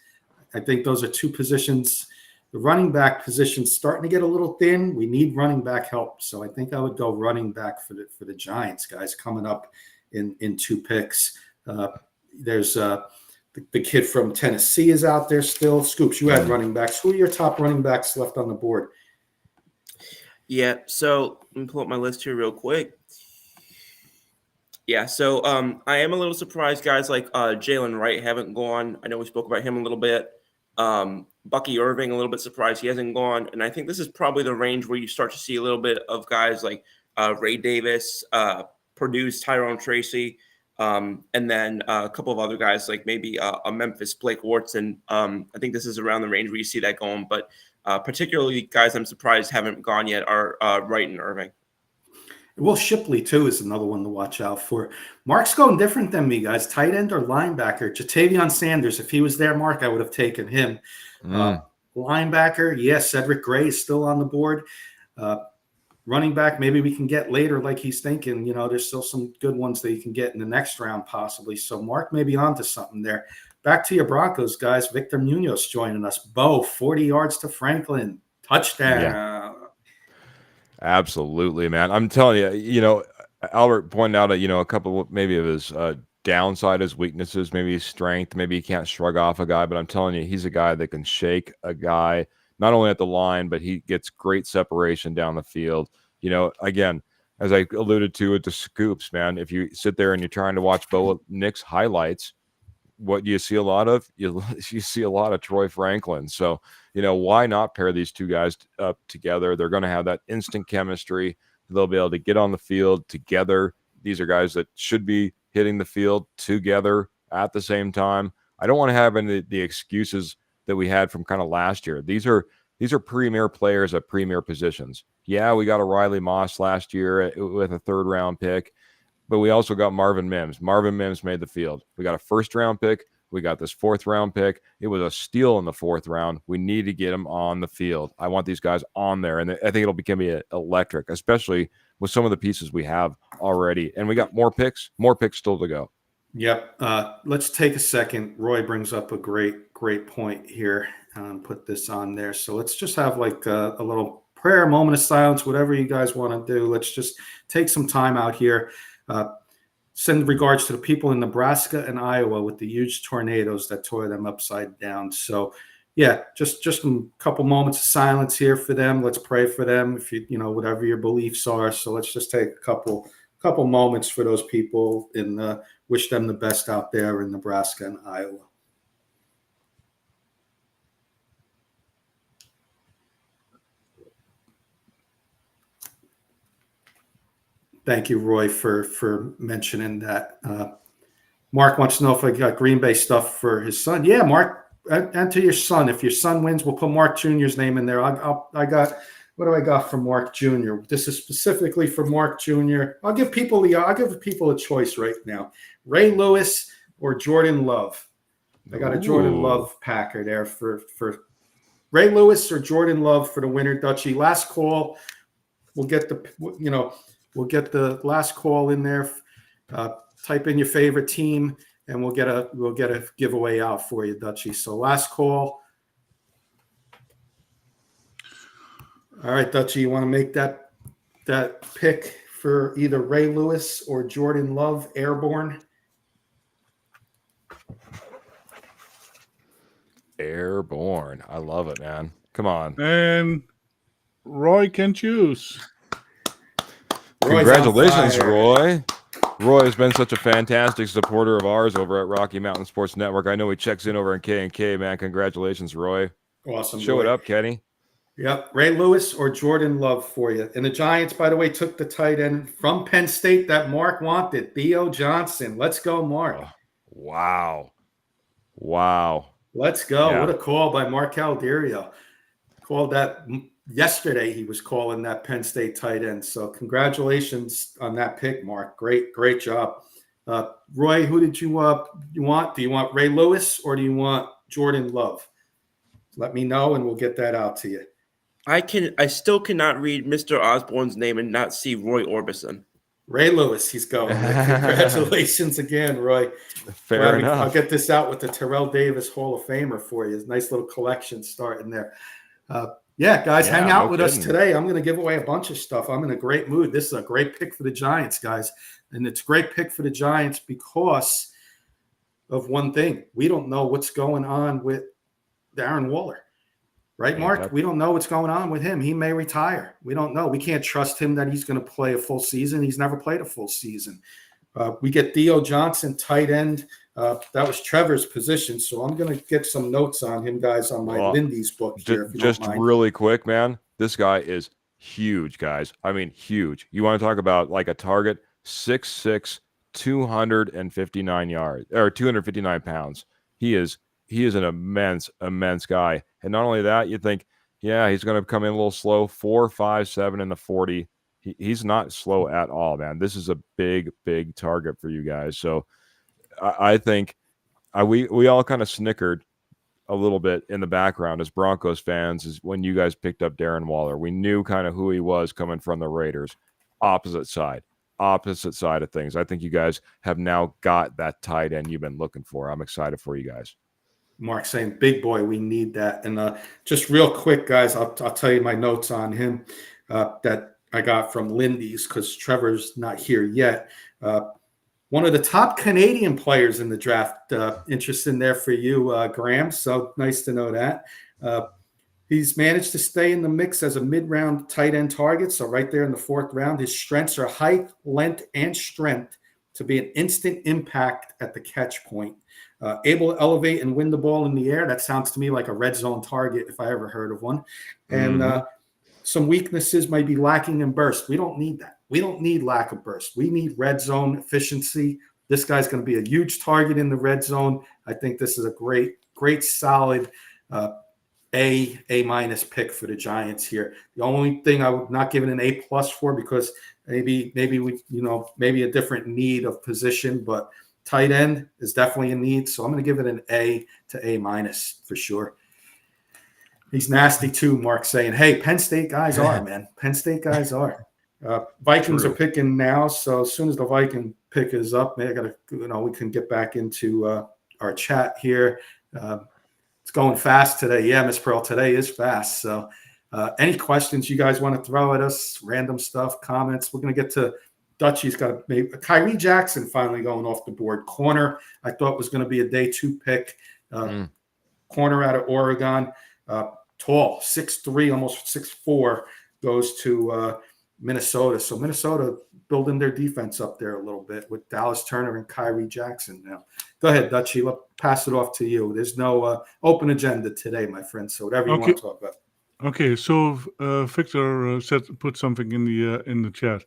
Speaker 1: I think those are two positions. The running back position's starting to get a little thin. We need running back help, so I think I would go running back for the Giants, guys. Coming up in 2 picks. There's the kid from Tennessee is out there still. Scoops, you had running backs. Who are your top running backs left on the board?
Speaker 4: Yeah, so let me pull up my list here real quick. Yeah, so I am a little surprised guys like Jalen Wright haven't gone. I know we spoke about him a little bit. Bucky Irving, a little bit surprised he hasn't gone. And I think this is probably the range where you start to see a little bit of guys like Ray Davis, Purdue's Tyrone Tracy, and then a couple of other guys like maybe a Memphis Blake Wharton. I think this is around the range where you see that going. But particularly guys I'm surprised haven't gone yet are Wright and Irving.
Speaker 1: Will Shipley, too, is another one to watch out for. Mark's going different than me, guys. Tight end or linebacker? Jatavion Sanders. If he was there, Mark, I would have taken him. Linebacker, yes, Cedric Gray is still on the board. Running back, maybe we can get later like he's thinking. You know, there's still some good ones that you can get in the next round possibly. So Mark may be onto something there. Back to your Broncos, guys. Victor Munoz joining us. Bo, 40 yards to Franklin. Touchdown.
Speaker 3: Yeah. Absolutely, man. I'm telling you, you know, Albert pointed out, a couple maybe of his downside, his weaknesses, maybe his strength. Maybe he can't shrug off a guy, but I'm telling you, he's a guy that can shake a guy, not only at the line, but he gets great separation down the field. You know, again, as I alluded to with the Scoops, man, if you sit there and you're trying to watch Bo Nick's highlights, what do you see a lot of? You see a lot of Troy Franklin. So, you know, why not pair these two guys up together? They're going to have that instant chemistry. They'll be able to get on the field together. These are guys that should be hitting the field together at the same time. I don't want to have any of the excuses that we had from kind of last year. These are premier players at premier positions. Yeah, we got a Riley Moss last year with a 3rd-round pick. But we also got Marvin Mims. Marvin Mims made the field. We got a 1st-round pick. We got this 4th-round pick. It was a steal in the 4th round. We need to get them on the field. I want these guys on there, and I think it'll become electric, especially with some of the pieces we have already. And we got more picks still to go.
Speaker 1: Yep. Let's take a second. Roy brings up a great point here. Put this on there. So let's just have like a little prayer, moment of silence, whatever you guys want to do. Let's just take some time out here. Send regards to the people in Nebraska and Iowa with the huge tornadoes that tore them upside down. So, yeah, just a couple moments of silence here for them. Let's pray for them. If you whatever your beliefs are. So let's just take a couple moments for those people and wish them the best out there in Nebraska and Iowa. Thank you, Roy, for mentioning that. Mark wants to know if I got Green Bay stuff for his son. Yeah, Mark, enter your son. If your son wins, we'll put Mark Jr.'s name in there. I got what do I got for Mark Jr.? This is specifically for Mark Jr. I'll give people a choice right now: Ray Lewis or Jordan Love. I got a Jordan Love Packer there for Ray Lewis or Jordan Love for the winner. Dutchy, last call. We'll get the last call in there. Type in your favorite team, and we'll get a giveaway out for you, Dutchy. So last call. All right, Dutchy, you want to make that pick for either Ray Lewis or Jordan Love, Airborne?
Speaker 3: Airborne. I love it, man. Come on.
Speaker 2: And Roy can choose.
Speaker 3: Congratulations, Roy. Roy has been such a fantastic supporter of ours over at Rocky Mountain Sports Network. I know he checks in over in K&K, man. Congratulations, Roy.
Speaker 1: Awesome.
Speaker 3: Show
Speaker 1: Roy.
Speaker 3: it up, Kenny.
Speaker 1: Yep. Ray Lewis or Jordan Love for you. And the Giants, by the way, took the tight end from Penn State that Mark wanted, Theo Johnson. Let's go, Mark.
Speaker 3: Oh, wow.
Speaker 1: Let's go.
Speaker 3: Yeah.
Speaker 1: What a call by Mark Calderio. Called that yesterday. He was calling that Penn State tight end. So congratulations on that pick, Mark. Great job. Roy, who did you want? Do you want Ray Lewis or do you want Jordan Love? Let me know and we'll get that out to you.
Speaker 4: I still cannot read Mr. Osborne's name and not see Roy Orbison.
Speaker 1: Ray Lewis, he's going. Congratulations again, Roy.
Speaker 3: Fair enough.
Speaker 1: I'll get this out with the Terrell Davis Hall of Famer for you. Nice little collection starting there. Guys, hang out with us today. I'm going to give away a bunch of stuff. I'm in a great mood. This is a great pick for the Giants, guys. And it's a great pick for the Giants because of one thing. We don't know what's going on with Darren Waller. Right, Mark? We don't know what's going on with him. He may retire. We don't know. We can't trust him that he's going to play a full season. He's never played a full season. We get Theo Johnson, tight end. That was Trevor's position. So I'm going to get some notes on him, guys, on my Lindy's book here. If you
Speaker 3: just
Speaker 1: don't mind.
Speaker 3: Really quick, man. This guy is huge, guys. I mean, huge. You want to talk about like a target? 6'6", 259 yards or 259 pounds. He is an immense guy. And not only that, you think, yeah, he's going to come in a little slow, 4.57 in the 40. He's not slow at all, man. This is a big target for you guys. So I think we all kind of snickered a little bit in the background as Broncos fans is when you guys picked up Darren Waller. We knew kind of who he was coming from the Raiders. Opposite side of things. I think you guys have now got that tight end you've been looking for. I'm excited for you guys.
Speaker 1: Mark saying, big boy, we need that. And just real quick, guys, I'll tell you my notes on him that I got from Lindy's because Trevor's not here yet. One of the top Canadian players in the draft. Interesting there for you, Graham. So nice to know that. He's managed to stay in the mix as a mid-round tight end target. So right there in the 4th round, his strengths are height, length, and strength to be an instant impact at the catch point. Able to elevate and win the ball in the air. That sounds to me like a red zone target if I ever heard of one. And some weaknesses might be lacking in burst. We don't need that. We don't need lack of burst. We need red zone efficiency. This guy's going to be a huge target in the red zone. I think this is a great solid A- pick for the Giants here. The only thing I would not give it an A+ for because maybe a different need of position, but tight end is definitely a need. So I'm going to give it an A to A- for sure. He's nasty too, Mark saying, hey, Penn State guys are, man. Penn State guys are. Vikings are picking now. So as soon as the Viking pick is up, we can get back into our chat here. It's going fast today. Yeah, Miss Pearl, today is fast. So any questions you guys want to throw at us, random stuff, comments, we're going to get to Dutchy's got Kyrie Jackson finally going off the board. Corner, I thought was going to be a day 2 pick. Corner out of Oregon. Tall, 6'3", almost 6'4", goes to Minnesota. So Minnesota building their defense up there a little bit with Dallas Turner and Kyrie Jackson now. Go ahead, Dutchy. Let's pass it off to you. There's no open agenda today, my friend. So whatever you want to talk about.
Speaker 2: Okay, so Victor put something in the chat.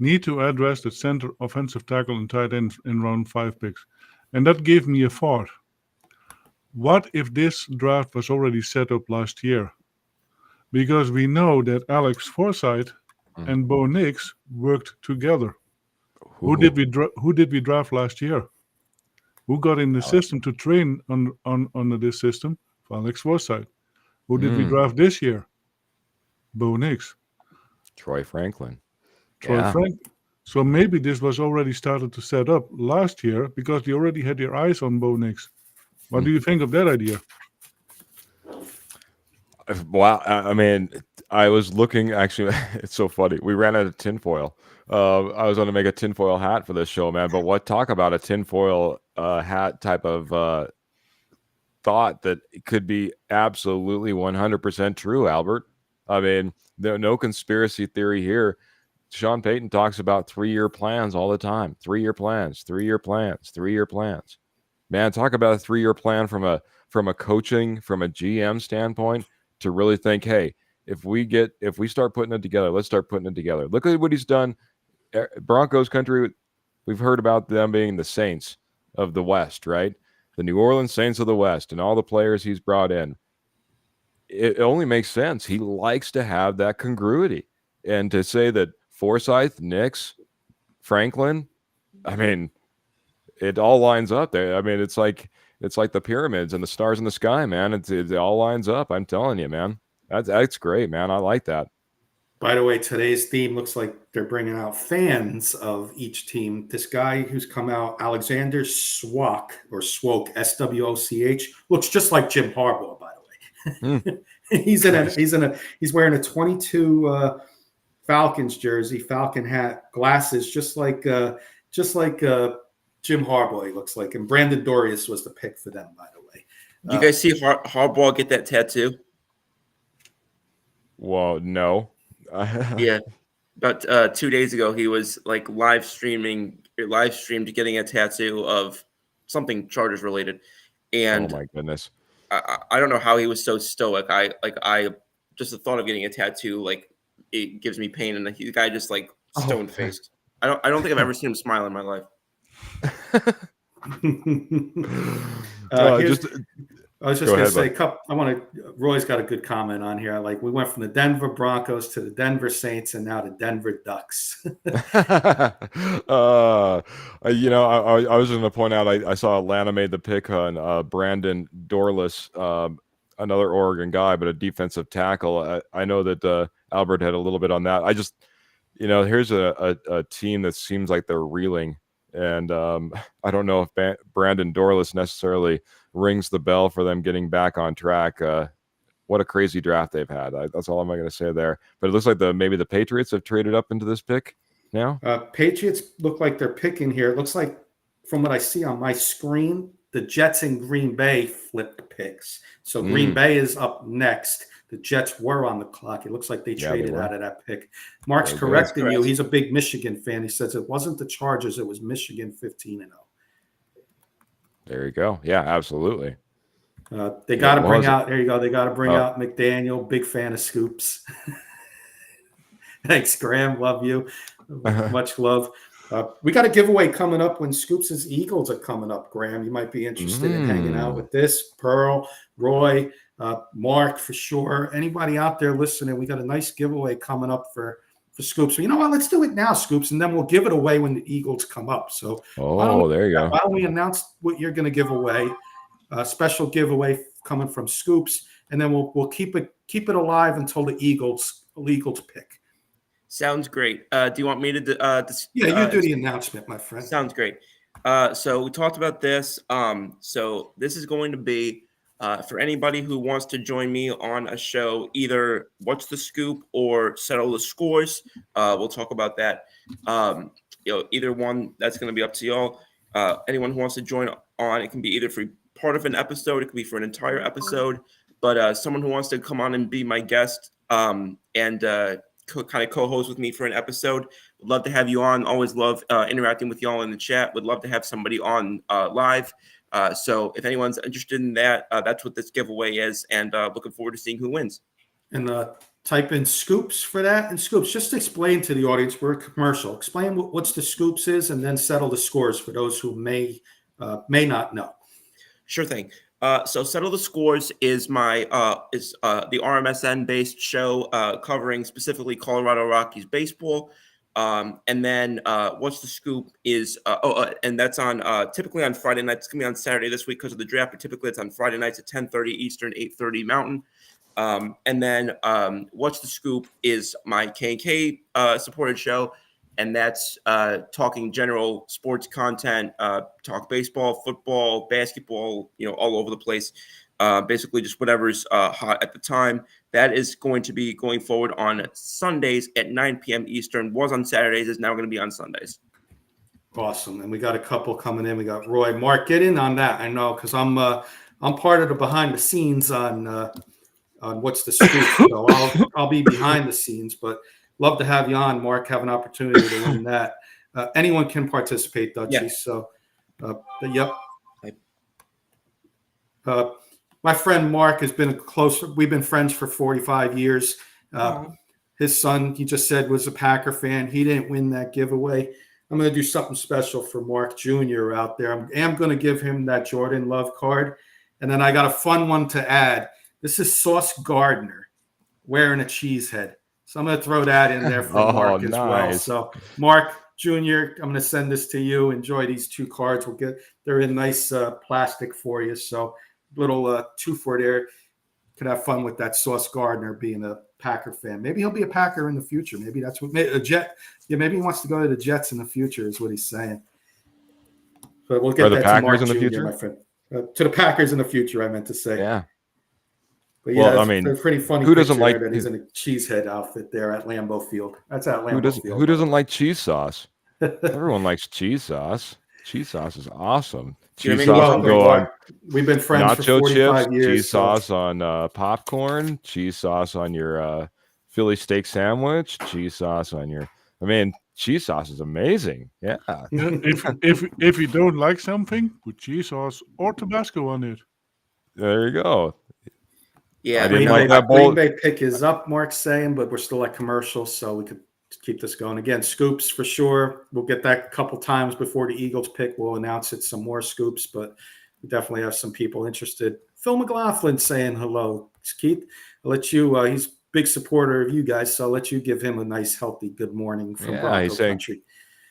Speaker 2: Need to address the center, offensive tackle, and tight end in round 5 picks. And that gave me a thought. What if this draft was already set up last year? Because we know that Alex Forsythe and Bo Nix worked together. Who did we draft last year? Who got in the system to train under this system? Alex Forsythe. Who did we draft this year? Bo Nix.
Speaker 3: Troy Franklin.
Speaker 2: So maybe this was already started to set up last year because they already had their eyes on Bo Nix. What do you think of that idea?
Speaker 3: Wow. I mean, I was looking, actually, it's so funny. We ran out of tinfoil. I was going to make a tinfoil hat for this show, man. But talk about a tinfoil hat type of thought that could be absolutely 100% true, Albert. I mean, no conspiracy theory here. Sean Payton talks about 3-year plans all the time. 3-year plans, 3-year plans, 3-year plans. Man, talk about a 3-year plan from a coaching, from a GM standpoint to really think, hey, if we start putting it together, let's start putting it together. Look at what he's done. Broncos country, we've heard about them being the Saints of the West, right? The New Orleans Saints of the West and all the players he's brought in. It only makes sense. He likes to have that congruity. And to say that Forsythe, Nix, Franklin, I mean, it all lines up there. I mean, it's like the pyramids and the stars in the sky, man. It all lines up. I'm telling you, man. That's great, man. I like that.
Speaker 1: By the way, today's theme looks like they're bringing out fans of each team. This guy who's come out, Alexander Swoch, Swoch, looks just like Jim Harbaugh, by the way. He's wearing a 22 Falcons jersey, Falcon hat, glasses, just like Jim Harbaugh. He looks like, and Brandon Dorius was the pick for them, by the way.
Speaker 4: You guys see Harbaugh get that tattoo?
Speaker 3: Well, no.
Speaker 4: Yeah, about 2 days ago, he was like live streamed getting a tattoo of something Chargers related, and
Speaker 3: oh my goodness,
Speaker 4: I don't know how he was so stoic. I just the thought of getting a tattoo, like, it gives me pain, and the guy just like stone faced. I don't think I've ever seen him smile in my life.
Speaker 1: I was just going to say, Roy's got a good comment on here. Like, we went from the Denver Broncos to the Denver Saints and now the Denver Ducks.
Speaker 3: I was going to point out, I saw Atlanta made the pick on Brandon Dorless, another Oregon guy, but a defensive tackle. I know that Albert had a little bit on that. I just, here's a team that seems like they're reeling. And I don't know if Brandon Dorless necessarily rings the bell for them getting back on track. What a crazy draft they've had. That's all I'm going to say there. But it looks like maybe the Patriots have traded up into this pick now.
Speaker 1: Patriots look like they're picking here. It looks like, from what I see on my screen, the Jets and Green Bay flipped picks. So Green Bay is up next. The Jets were on the clock. It looks like they traded out of that pick. Mark's correcting you. He's a big Michigan fan. He says it wasn't the Chargers. It was Michigan 15-0.
Speaker 3: There you go. Yeah, absolutely.
Speaker 1: They got to bring out – there you go. They got to bring out McDaniel. Big fan of Scoops. Thanks, Graham. Love you. Much love. We got a giveaway coming up when Scoops' Eagles are coming up, Graham. You might be interested in hanging out with this. Pearl, Roy, Mark, for sure. Anybody out there listening, we got a nice giveaway coming up for Scoops. So, you know what? Let's do it now, Scoops, and then we'll give it away when the Eagles come up. So,
Speaker 3: there you go.
Speaker 1: Why don't we announce what you're going to give away? A special giveaway coming from Scoops, and then we'll keep it alive until the Eagles pick.
Speaker 4: Sounds great. Do you want me to?
Speaker 1: You do the announcement, my friend.
Speaker 4: Sounds great. So we talked about this. So this is going to be for anybody who wants to join me on a show, either What's the Scoop or Settle the Scores. We'll talk about that. Either one, that's going to be up to y'all. Anyone who wants to join on, it can be either for part of an episode, it could be for an entire episode. But someone who wants to come on and be my guest and kind of co-host with me for an episode, would love to have you on. Always love interacting with y'all in the chat. Would love to have somebody on live. So if anyone's interested in that, that's what this giveaway is, and looking forward to seeing who wins. And
Speaker 1: type in Scoops for that. And Scoops, just explain to the audience, we're a commercial. Explain what's the Scoops is, and then Settle the Scores for those who may not know.
Speaker 4: Sure thing. So Settle the Scores is my the RMSN based show covering specifically Colorado Rockies baseball. And then What's the Scoop is and that's on typically on Friday nights. It's gonna be on Saturday this week because of the draft, but typically it's on Friday nights at 10:30 Eastern, 8:30 Mountain. And then What's the Scoop is my K&K supported show, and that's talking general sports content, talk baseball, football, basketball, all over the place. Basically just whatever's hot at the time. That is going to be going forward on Sundays at 9 p.m. Eastern. Was on Saturdays, is now going to be on Sundays.
Speaker 1: Awesome. And we got a couple coming in. We got Roy. Mark, get in on that. I know, because I'm part of the behind the scenes on What's the Scoop. So I'll be behind the scenes, but love to have you on, Mark. Have an opportunity to win that. Anyone can participate, Dutchy. Yeah. So, yep. My friend Mark has been close. We've been friends for 45 years. His son, he just said, was a Packer fan. He didn't win that giveaway. I'm going to do something special for Mark Jr. out there. I am going to give him that Jordan Love card. And then I got a fun one to add. This is Sauce Gardner wearing a cheese head. So I'm going to throw that in there for Mark as well. So, Mark, Junior, I'm going to send this to you. Enjoy these 2 cards. They're in nice plastic for you. So little 2 for there. Could have fun with that Sauce Gardner being a Packer fan. Maybe he'll be a Packer in the future. Maybe that's what a Jet. Yeah, maybe he wants to go to the Jets in the future, is what he's saying. But we'll get
Speaker 3: Are the
Speaker 1: that
Speaker 3: Packers
Speaker 1: to Mark
Speaker 3: in the
Speaker 1: Jr.,
Speaker 3: future?
Speaker 1: my friend. To the Packers in the future, I meant to say.
Speaker 3: Yeah.
Speaker 1: But
Speaker 3: Well,
Speaker 1: yeah,
Speaker 3: I mean,
Speaker 1: a pretty funny
Speaker 3: who doesn't
Speaker 1: picture
Speaker 3: like-
Speaker 1: there that he's in a cheesehead outfit there at Lambeau Field. That's at Lambeau Field.
Speaker 3: Who doesn't like cheese sauce? Everyone likes cheese sauce. Cheese sauce is awesome.
Speaker 4: You know
Speaker 3: Cheese
Speaker 4: what I mean?
Speaker 3: sauce will go on
Speaker 1: We've been friends for
Speaker 3: nacho
Speaker 1: 45
Speaker 3: chips,
Speaker 1: years.
Speaker 3: cheese
Speaker 1: so-
Speaker 3: sauce on popcorn, cheese sauce on your Philly steak sandwich, cheese sauce on your. I mean, cheese sauce is amazing. Yeah.
Speaker 2: Yeah, if you don't like something, put cheese sauce or Tabasco on it.
Speaker 3: There you go.
Speaker 4: Yeah,
Speaker 3: I didn't
Speaker 1: Green
Speaker 3: like
Speaker 1: Bay,
Speaker 3: that bowl.
Speaker 1: Green Bay pick is up, Mark's saying, but we're still at commercials, so we could keep this going. Again, scoops for sure. We'll get that a couple times before the Eagles pick. We'll announce it, some more scoops, but we definitely have some people interested. Phil McLaughlin saying hello. Keith, I'll let you, he's a big supporter of you guys, so I'll let you give him a nice, healthy good morning from
Speaker 3: Yeah,
Speaker 1: Bronco
Speaker 3: he's saying-
Speaker 1: Country.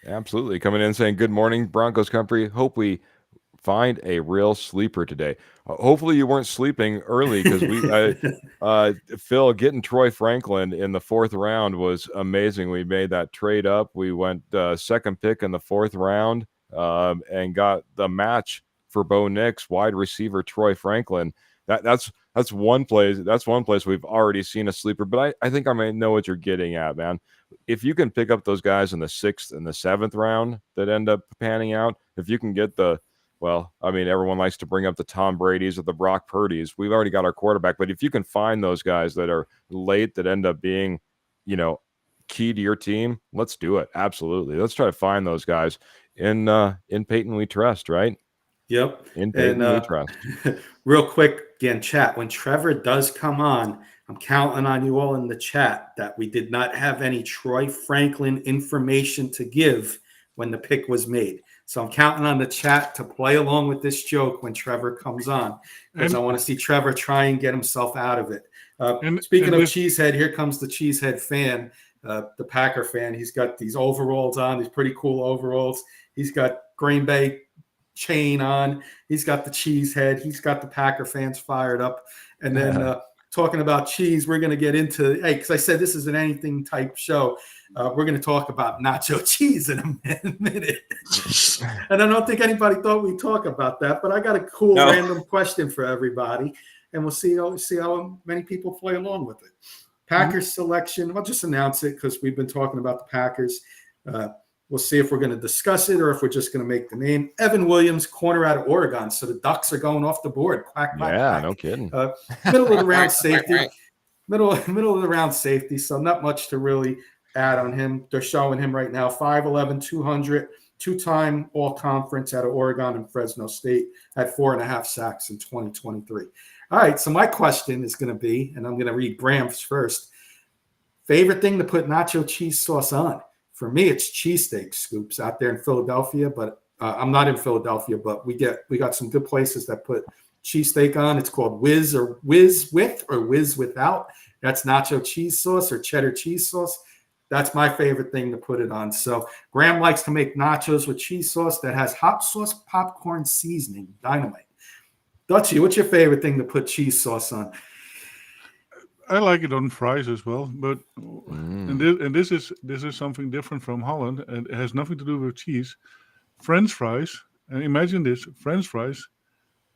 Speaker 3: Absolutely. Coming in saying, good morning, Broncos country. Hope we find a real sleeper today. Hopefully you weren't sleeping early because Phil, getting Troy Franklin in the 4th round was amazing. We made that trade up. We went second pick in the 4th round and got the match for Bo Nix, wide receiver Troy Franklin. That's one place. That's one place we've already seen a sleeper. But I think I might know what you're getting at, man. If you can pick up those guys in the 6th and the 7th round that end up panning out, if you can get everyone likes to bring up the Tom Brady's or the Brock Purdy's. We've already got our quarterback, but if you can find those guys that are late that end up being, key to your team, let's do it. Absolutely. Let's try to find those guys. In Peyton we trust, right?
Speaker 1: Yep.
Speaker 3: In Peyton we trust.
Speaker 1: Real quick, again, chat. When Trevor does come on, I'm counting on you all in the chat that we did not have any Troy Franklin information to give when the pick was made. So I'm counting on the chat to play along with this joke when Trevor comes on, because I want to see Trevor try and get himself out of it. Speaking of Cheesehead, here comes the Cheesehead fan, the Packer fan. He's got these overalls on, these pretty cool overalls. He's got Green Bay chain on. He's got the Cheesehead. He's got the Packer fans fired up. And then talking about cheese, we're going to get into, because I said this is an anything type show. We're going to talk about nacho cheese in a minute. And I don't think anybody thought we'd talk about that, but I got a cool random question for everybody, and we'll see how many people play along with it. Packers selection, I'll just announce it because we've been talking about the Packers. We'll see if we're going to discuss it or if we're just going to make the name. Evan Williams, corner out of Oregon. So the Ducks are going off the board. Quack, quack, quack.
Speaker 3: No kidding.
Speaker 1: Middle of the round safety. Middle of the round safety. So not much to really add on him. They're showing him right now 5'11", 200, 2-time all-conference out of Oregon and Fresno State, had 4.5 sacks in 2023. All right, so my question is going to be, and I'm going to read Bram's first, favorite thing to put nacho cheese sauce on? For me, it's cheesesteak scoops out there in Philadelphia, but I'm not in Philadelphia, but we got some good places that put cheesesteak on. It's called Whiz with or Whiz without. That's nacho cheese sauce or cheddar cheese sauce. That's my favorite thing to put it on. So Graham likes to make nachos with cheese sauce that has hot sauce popcorn seasoning, dynamite. Dutchy, what's your favorite thing to put cheese sauce on?
Speaker 2: I like it on fries as well, but and this is something different from Holland, and it has nothing to do with cheese. French fries, and imagine this: French fries,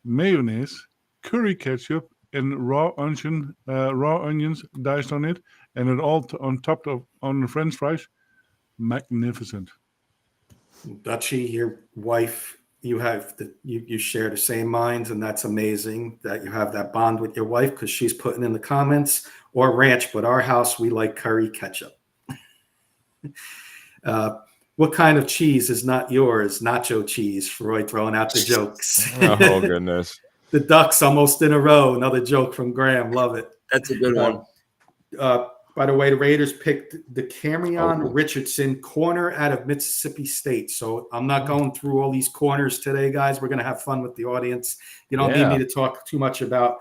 Speaker 2: mayonnaise, curry ketchup, and raw onions diced on it, and it all on top of the French fries. Magnificent.
Speaker 1: Dutchy, your wife, you share the same minds, and that's amazing that you have that bond with your wife, because she's putting in the comments or ranch, but our house, we like curry ketchup. What kind of cheese is not yours? Nacho cheese. Roy throwing out the jokes.
Speaker 3: Oh goodness.
Speaker 1: The Ducks almost in a row. Another joke from Graham. Love it.
Speaker 4: That's a good one.
Speaker 1: By the way, the Raiders picked the Cameron Richardson, corner out of Mississippi State. So I'm not going through all these corners today, guys. We're going to have fun with the audience. You don't need me to talk too much about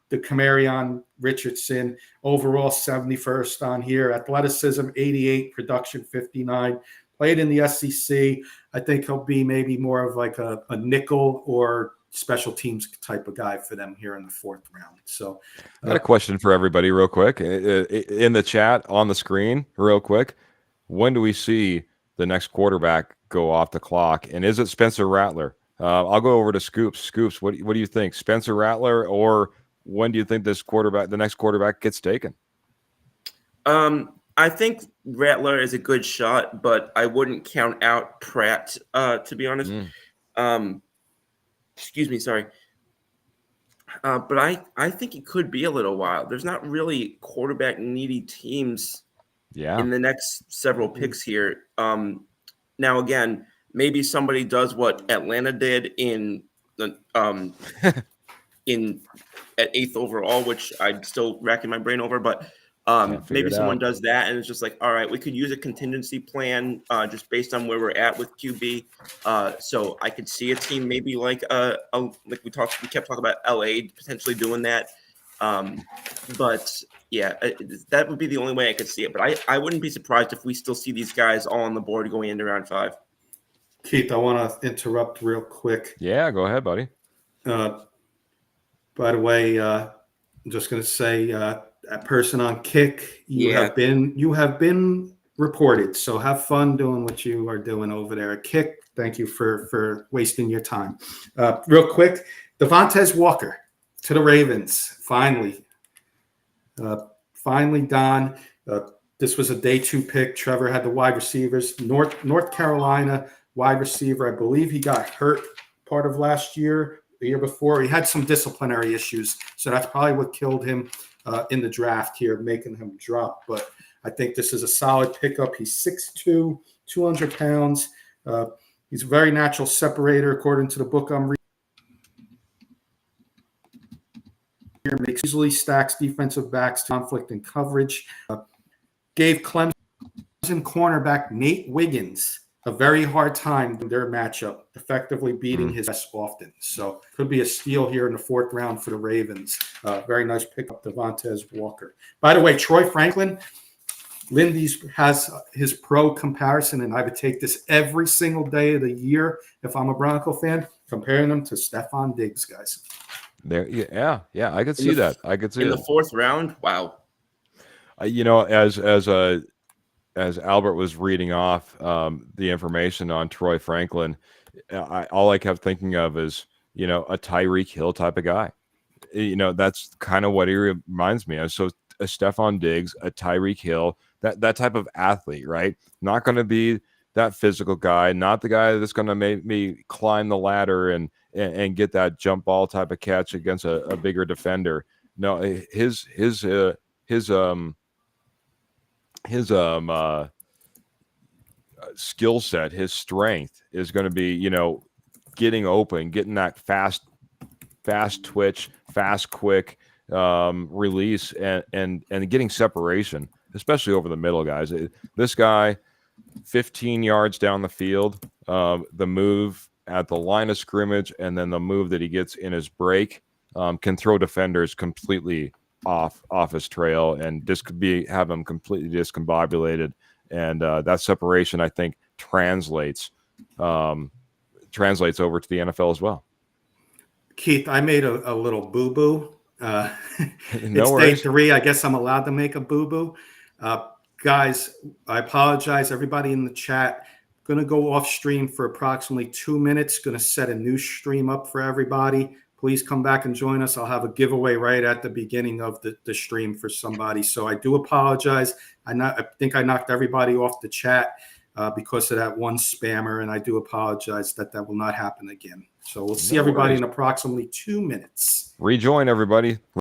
Speaker 1: the Cameron Richardson. Overall, 71st on here. Athleticism, 88. Production, 59. played in the SEC. I think he'll be maybe more of like a nickel or special teams type of guy for them here in the 4th round. So
Speaker 3: I got a question for everybody real quick. In the chat, on the screen, real quick. When do we see the next quarterback go off the clock? And is it Spencer Rattler? I'll go over to Scoops. Scoops, what do you think? Spencer Rattler, or when do you think the next quarterback gets taken?
Speaker 4: I think Rattler is a good shot, but I wouldn't count out Pratt, to be honest. Excuse me, sorry. But I think it could be a little while. There's not really quarterback needy teams in the next several picks here. Now, again, maybe somebody does what Atlanta did in the at 8th overall, which I'm still racking my brain over, but maybe someone does that and it's just like, all right, we could use a contingency plan just based on where we're at with QB. So I could see a team maybe like like we kept talking about LA potentially doing that. But yeah, that would be the only way I could see it. But I wouldn't be surprised if we still see these guys all on the board going into round 5.
Speaker 1: Keith, I want to interrupt real quick.
Speaker 3: Yeah, go ahead, buddy.
Speaker 1: By the way, I'm just going to say, that person on Kick, you have been reported. So have fun doing what you are doing over there at Kick. Thank you for wasting your time. Real quick, Devontae Walker to the Ravens. Finally, Don. This was a day 2 pick. Trevor had the wide receivers. North Carolina wide receiver. I believe he got hurt part of last year. The year before, he had some disciplinary issues, so that's probably what killed him in the draft here, making him drop. But I think this is a solid pickup. He's 6'2", 200 pounds. He's a very natural separator, according to the book I'm reading. Makes easily stacks defensive backs, conflict and coverage. Gave Clemson cornerback Nate Wiggins a very hard time in their matchup, effectively beating his best often. So could be a steal here in the 4th round for the Ravens. Very nice pickup, Devontae Walker. By the way, Troy Franklin, Lindy's has his pro comparison, and I would take this every single day of the year if I'm a Bronco fan, comparing them to Stephon Diggs, guys.
Speaker 3: There, I could see that. I could see
Speaker 4: in the 4th round. Wow.
Speaker 3: As Albert was reading off the information on Troy Franklin, all I kept thinking of is, a Tyreek Hill type of guy. That's kind of what he reminds me of. So a Stephon Diggs, a Tyreek Hill, that type of athlete, right? Not going to be that physical guy, not the guy that's going to make me climb the ladder and get that jump ball type of catch against a bigger defender. No, his skill set, his strength is going to be, getting open, getting that fast twitch, fast, quick release, and getting separation, especially over the middle, guys. This guy, 15 yards down the field, the move at the line of scrimmage, and then the move that he gets in his break can throw defenders completely off his trail and have him completely discombobulated. And that separation, I think, translates over to the NFL as well.
Speaker 1: Keith, I made a little boo-boo. It's
Speaker 3: worries.
Speaker 1: day 3. I guess I'm allowed to make a boo-boo. Guys, I apologize. Everybody in the chat, going to go off stream for approximately 2 minutes. Going to set a new stream up for everybody. Please come back and join us. I'll have a giveaway right at the beginning of the stream for somebody. So I do apologize. I think I knocked everybody off the chat because of that one spammer, and I do apologize that will not happen again. So we'll see everybody in approximately 2 minutes.
Speaker 3: Rejoin, everybody.